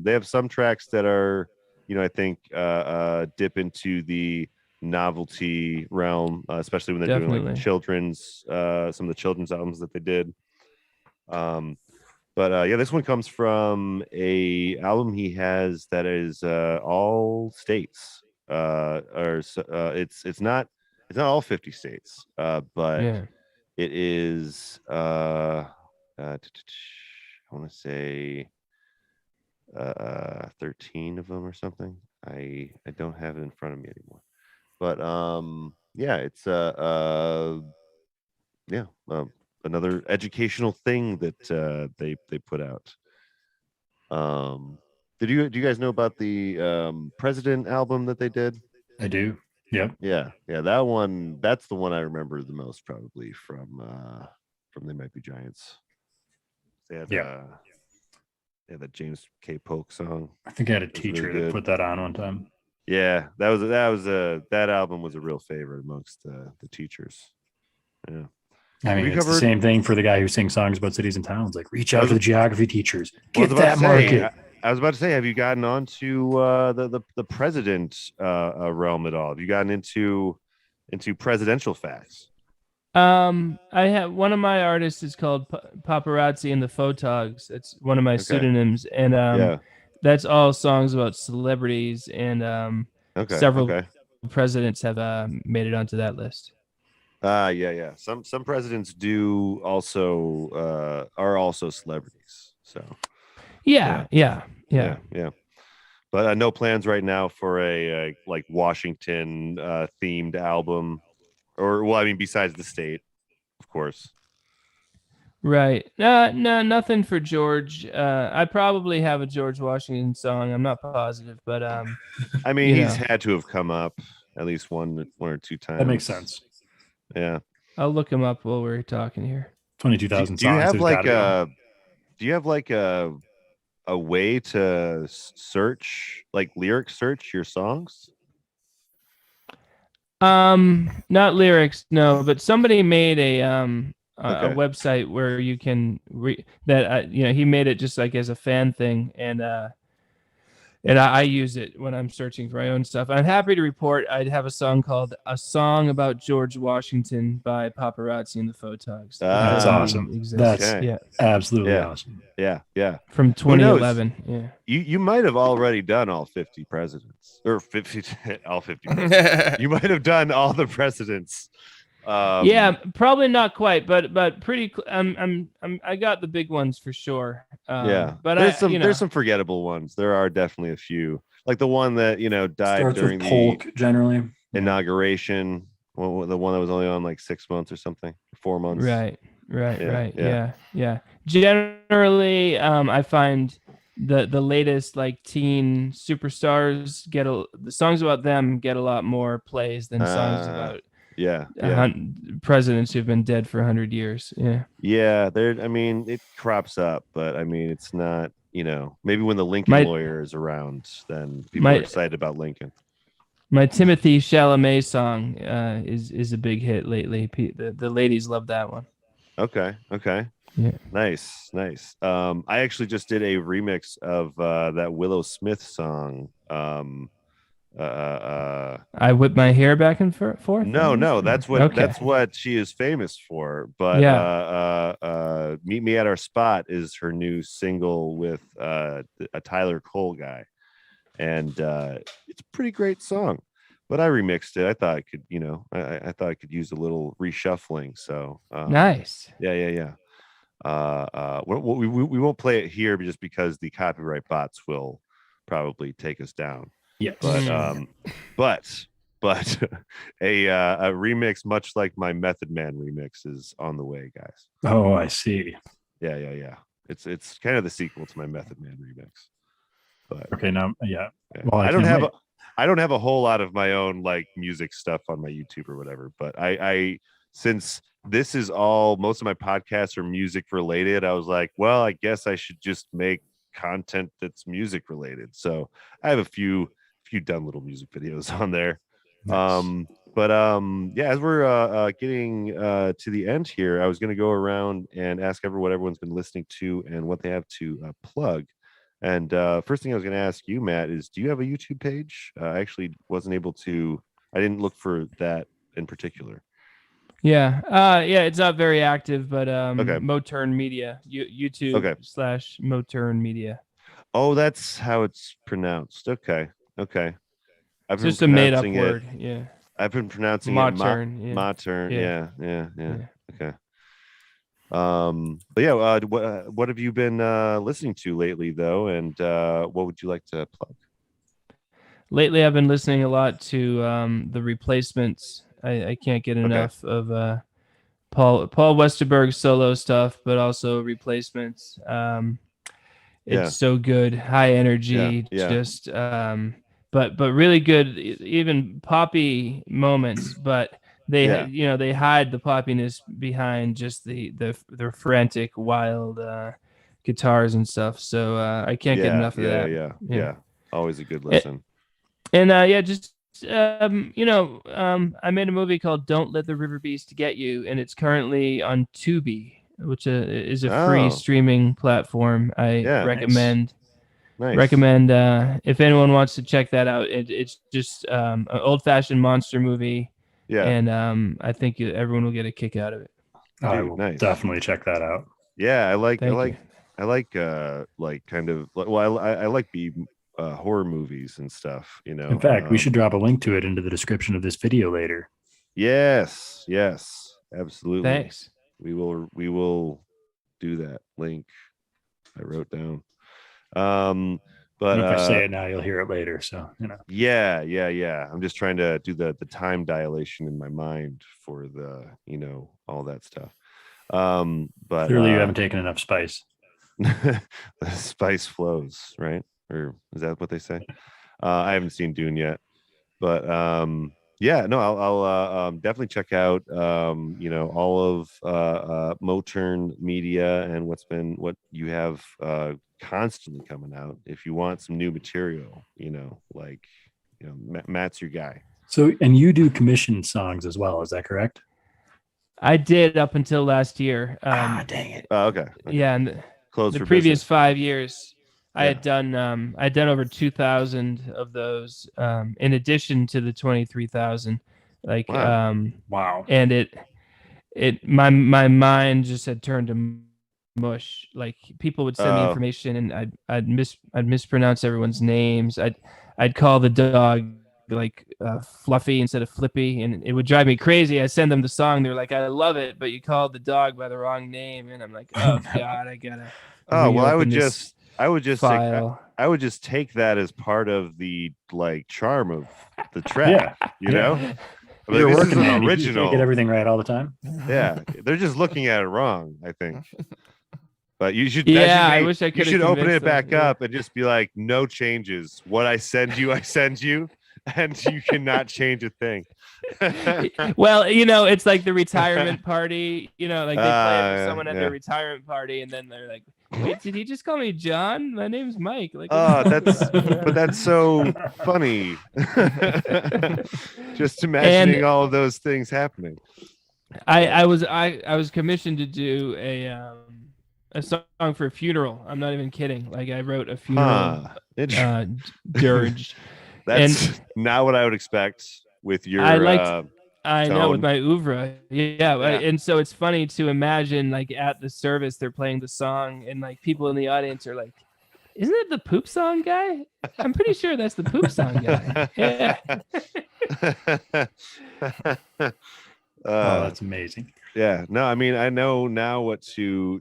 they have some tracks that are I think dip into the novelty realm, especially when they're doing like children's, some of the children's albums that they did. But yeah, this one comes from a album he has that is all states. It's not all 50 states, but it is. I want to say 13 of them or something. I don't have it in front of me anymore. But yeah, it's another educational thing that they put out. Do you guys know about the President album that they did? I do. Yep. Yeah. That one. That's the one I remember the most, probably from They Might Be Giants. They had that James K. Polk song. I think I had a teacher really that put that on one time. Yeah, that album was a real favorite amongst the teachers. Yeah. I mean, it's the same thing for the guy who sings songs about cities and towns. Like, reach out to the geography teachers. Get that market. I was about to say, have you gotten onto the president realm at all? Have you gotten into presidential facts? I have one of my artists is called Paparazzi and the Photogs. It's one of my pseudonyms, and that's all songs about celebrities, and several presidents have made it onto that list. Yeah. Some presidents do also are also celebrities. So yeah. But no plans right now for a like Washington themed album, or well, I mean, besides the state, of course. Right. No, nothing for George. I probably have a George Washington song. I'm not positive, but I mean, he's had to have come up at least one or two times. That makes sense. Yeah. I'll look him up while we're talking here. 22,000 songs. Do you have like a way to search, like lyric search your songs? Not lyrics, no, but somebody made a website where you can he made it just like as a fan thing, and I use it when I'm searching for my own stuff. I'm happy to report I'd have a song called "A Song About George Washington" by Paparazzi and the Photogs. That's awesome. That's absolutely awesome. Yeah. From 2011. Yeah. You might have already done all 50 presidents, or 50 all 50 presidents. You might have done all the presidents. Yeah, probably not quite, but pretty. I got the big ones for sure. But there's some forgettable ones. There are definitely a few, like the one that died starts during with Polk, the generally inauguration. Well, the one that was only on like 6 months or something, 4 months. Right. Yeah. Generally, I find the latest like teen superstars the songs about them get a lot more plays than songs about. Presidents who've been dead for 100 years. I mean, it crops up, but I mean, it's not, maybe when the Lincoln lawyer is around, then people are excited about Lincoln. My Timothy Chalamet song is a big hit lately. The ladies love that one. Okay. Yeah. Nice. I actually just did a remix of that Willow Smith song. I whip my hair back and forth. No, that's what she is famous for. But Meet Me at Our Spot is her new single with a Tyler Cole guy, and it's a pretty great song. But I remixed it. I thought I could, I thought I could use a little reshuffling. So nice. Yeah. We won't play it here just because the copyright bots will probably take us down. Yeah, but a remix much like my Method Man remix is on the way, guys. Oh, I see. Yeah. It's kind of the sequel to my Method Man remix. But okay, now well, I don't have a whole lot of my own like music stuff on my YouTube or whatever, but I since this is all, most of my podcasts are music related, I was like, well, I guess I should just make content that's music related. So I have a few done little music videos on there. Nice. As we're getting to the end here, I was going to go around and ask everyone what everyone's been listening to and what they have to plug. And first thing I was going to ask you, Matt, is do you have a YouTube page? I actually wasn't able to I didn't look for that in particular. Yeah. It's not very active, but Okay. Moturn Media, YouTube /Moturn Media. Oh, that's how it's pronounced. Okay. I've It's been just a made up pronouncing word. it. Yeah. I've been pronouncing Moturn. it Yeah. Moturn. Yeah. Yeah. Okay. But yeah, what have you been listening to lately, though, and what would you like to plug? Lately, I've been listening a lot to the Replacements. I can't get enough of Paul Westerberg's solo stuff, but also Replacements. It's so good, high energy, just but really good, even poppy moments. But they they hide the poppiness behind just the frantic, wild guitars and stuff. So I can't get enough of that. Yeah. Always a good listen. And just I made a movie called Don't Let the River Beast Get You, and it's currently on Tubi, which is a free streaming platform. I recommend. Nice. Recommend if anyone wants to check that out. It's just an old-fashioned monster movie. Yeah. And I think everyone will get a kick out of it. I will definitely check that out. Yeah, I like kind of, well, I like horror movies and stuff, In fact, we should drop a link to it into the description of this video later. Yes, absolutely. Thanks. We will do that link. I wrote down. But if I say it now, you'll hear it later. So Yeah. I'm just trying to do the time dilation in my mind for the all that stuff. But clearly you haven't taken enough spice. The spice flows, right? Or is that what they say? I haven't seen Dune yet, but I'll definitely check out all of Moturn Media and what you have constantly coming out. If you want some new material, Matt's your guy. So, and you do commission songs as well, is that correct? I did up until last year. Dang it. Okay. Yeah, and Closed the for previous business. 5 years, I had done over 2,000 of those, in addition to the 23,000. Wow. And my mind just had turned to mush. Like, people would send me information, and I'd mispronounce everyone's names. I'd call the dog Fluffy instead of Flippy, and it would drive me crazy. I send them the song, they're like, I love it, but you called the dog by the wrong name, and I'm like, oh god, I gotta. I would just take that as part of the charm of the track. You're this working is an man. original. You can't get everything right all the time. Yeah, they're just looking at it wrong, I think. But you should. I wish I could. You should open it back up and just be like, no changes. What I send you, and you cannot change a thing. Well, it's like the retirement party. They play it for someone at their retirement party, and then they're like, "Wait, did he just call me John? My name's Mike." That's so funny. Just imagining all of those things happening. I was commissioned to do a song for a funeral. I'm not even kidding. I wrote a funeral dirge. That's not what I would expect with your. I know, with my oeuvre. Yeah. And so it's funny to imagine at the service they're playing the song, and people in the audience are like, "Isn't it the poop song guy? I'm pretty sure that's the poop song guy." Yeah. That's amazing. Yeah, no, I mean, I know now what to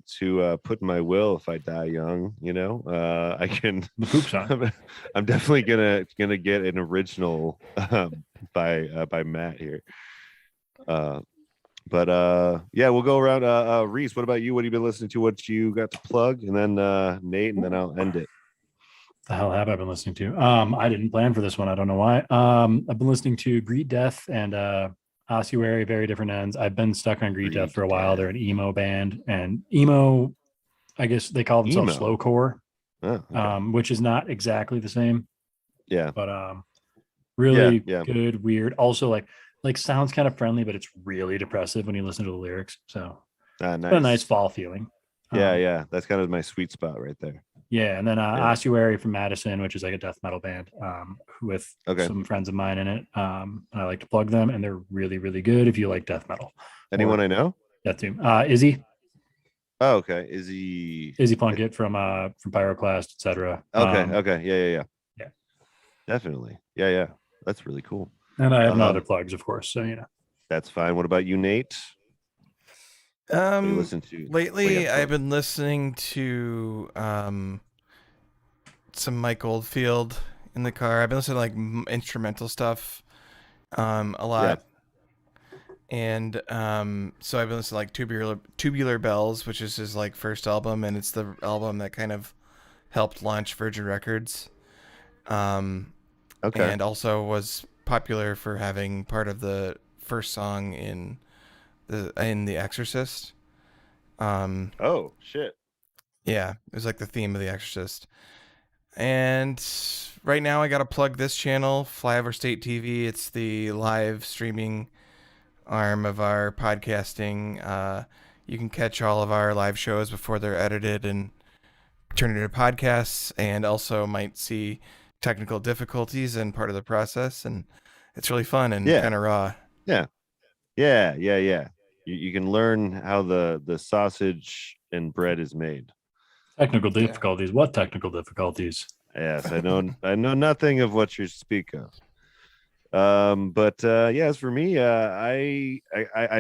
put in my will if I die young. I can. The poop song. I'm definitely gonna get an original by Matt here. But we'll go around. Reese, what about you? What have you been listening to? What you got to plug? And then Nate, and then I'll end it. The hell have I been listening to? I didn't plan for this one. I don't know why. I've been listening to Greed Death and Ossuary, Very Different Ends. I've been stuck on Greed Death for a while. They're an emo band, and emo, I guess they call themselves slowcore, which is not exactly the same. Yeah, but really good, weird. Also, like sounds kind of friendly, but it's really depressive when you listen to the lyrics. So nice. It's a nice fall feeling. Yeah, that's kind of my sweet spot right there. Yeah, and then Ossuary from Madison, which is like a death metal band, with some friends of mine in it. And I like to plug them, and they're really, really good if you like death metal. Anyone I know? That too. Izzy. Oh, okay. Izzy Plunkett from Pyroclast, etc. Okay. Yeah. Definitely. Yeah. That's really cool. And I have no other plugs, of course. So that's fine. What about you, Nate? What do you listen to lately? I've been listening to some Mike Oldfield in the car. I've been listening to like instrumental stuff a lot. And so I've been listening to like Tubular Bells, which is his like first album, and it's the album that kind of helped launch Virgin Records. And also was popular for having part of the first song in The Exorcist. Oh shit. Yeah, it was like the theme of The Exorcist. And right now I got to plug this channel, Flyover State TV. It's the live streaming arm of our podcasting. You can catch all of our live shows before they're edited and turned into podcasts, and also might see technical difficulties in part of the process, and it's really fun and kind of raw. Yeah. You can learn how the sausage and bread is made. Technical difficulties. What technical difficulties? Yes, I know nothing of what you speak of. But as for me, I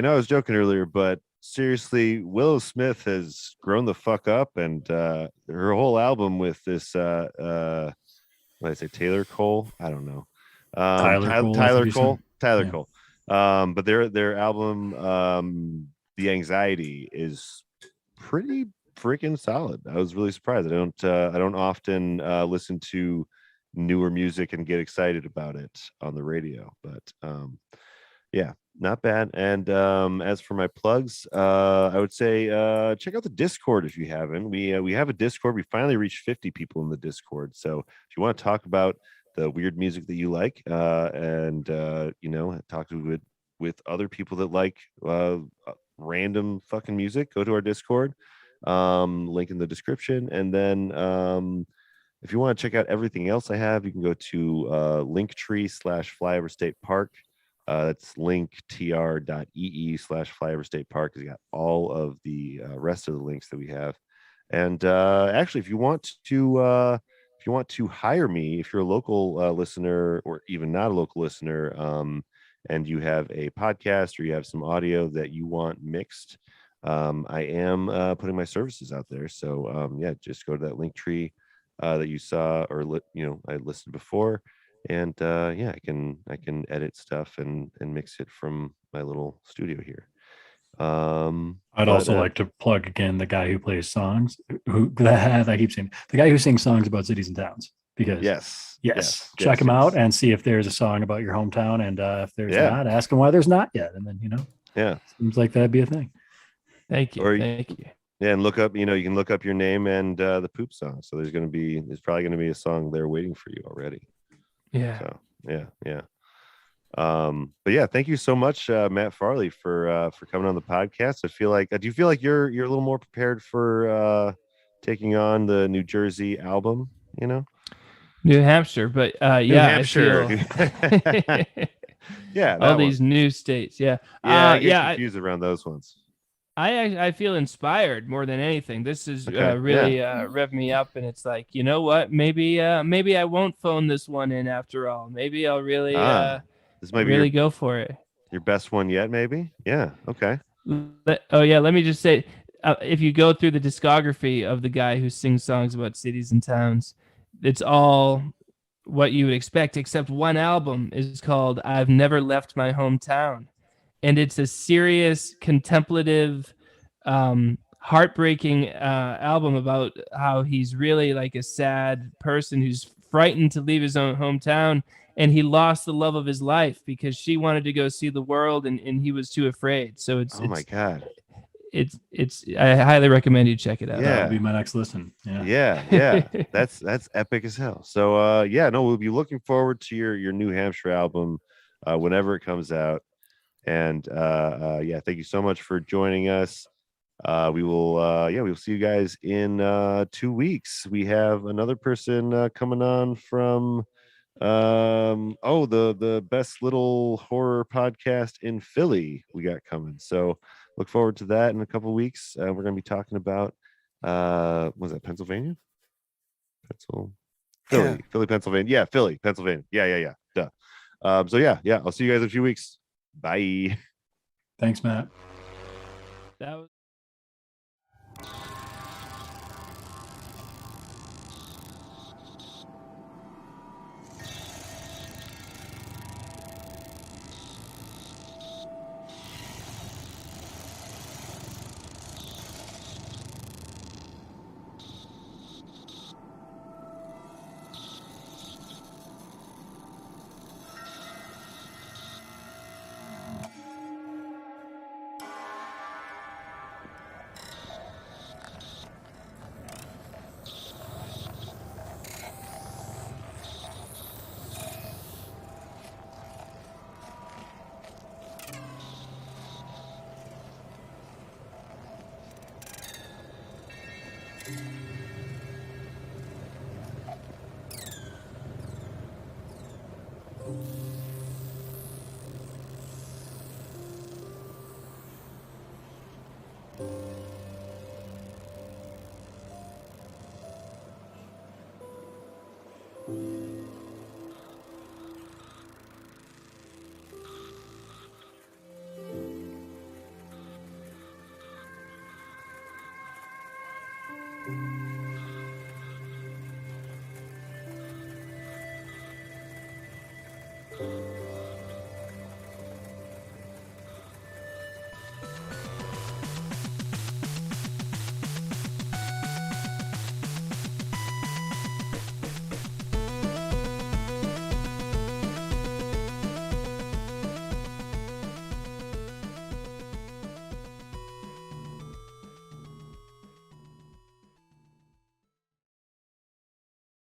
know I was joking earlier, but seriously, Willow Smith has grown the fuck up, and her whole album with this what did I say, Taylor Cole? I don't know. Tyler Cole. But their album, The Anxiety, is pretty freaking solid. I was really surprised. I don't often listen to newer music and get excited about it on the radio, but not bad. And as for my plugs, I would say check out the Discord if you haven't. We have a Discord. We finally reached 50 people in the Discord, so if you want to talk about the weird music that you like, and talk with other people that like random fucking music, go to our Discord, link in the description. And then if you want to check out everything else I have, you can go to linktree/Flyover State Park. That's linktr.ee/Flyover State Park. It's got all of the rest of the links that we have. And actually, if you want to hire me, if you're a local listener, or even not a local listener, and you have a podcast or you have some audio that you want mixed, I am putting my services out there. So just go to that link tree that you saw, or I listed before, and I can edit stuff and mix it from my little studio here. I'd also like to plug again the guy who plays songs, I keep saying, the guy who sings songs about cities and towns, because check him out and see if there's a song about your hometown, and if there's not, ask him why there's not yet, and then seems like that'd be a thing. Thank you. Thank you. Yeah, and look up, you can look up your name and the poop song. So there's probably going to be a song there waiting for you already. Yeah. So yeah. But yeah, thank you so much, Matt Farley, for coming on the podcast. I feel like, do you feel like you're a little more prepared for taking on the New Jersey album? New Hampshire, but New Hampshire. I feel... yeah, all these new states. Yeah, I get confused around those ones. I feel inspired more than anything. This is really revved me up, and it's like, you know what? Maybe I won't phone this one in after all. Maybe I'll really this might really go for it. Your best one yet, maybe? Yeah. Okay. Let me just say, if you go through the discography of the guy who sings songs about cities and towns, it's all what you would expect, except one album is called "I've Never Left My Hometown." And it's a serious, contemplative, heartbreaking album about how he's really like a sad person who's frightened to leave his own hometown, and he lost the love of his life because she wanted to go see the world, and he was too afraid. So my God. I highly recommend you check it out. That'll be my next listen. Yeah. That's epic as hell. So we'll be looking forward to your New Hampshire album whenever it comes out. And thank you so much for joining us. We will see you guys in 2 weeks. We have another person coming on from the best little horror podcast in Philly we got coming. So look forward to that in a couple weeks. We're going to be talking about was that Pennsylvania? Philly, Pennsylvania. Yeah, Philly, Pennsylvania. Yeah. Duh. So yeah, I'll see you guys in a few weeks. Bye. Thanks, Matt. That was Thank you.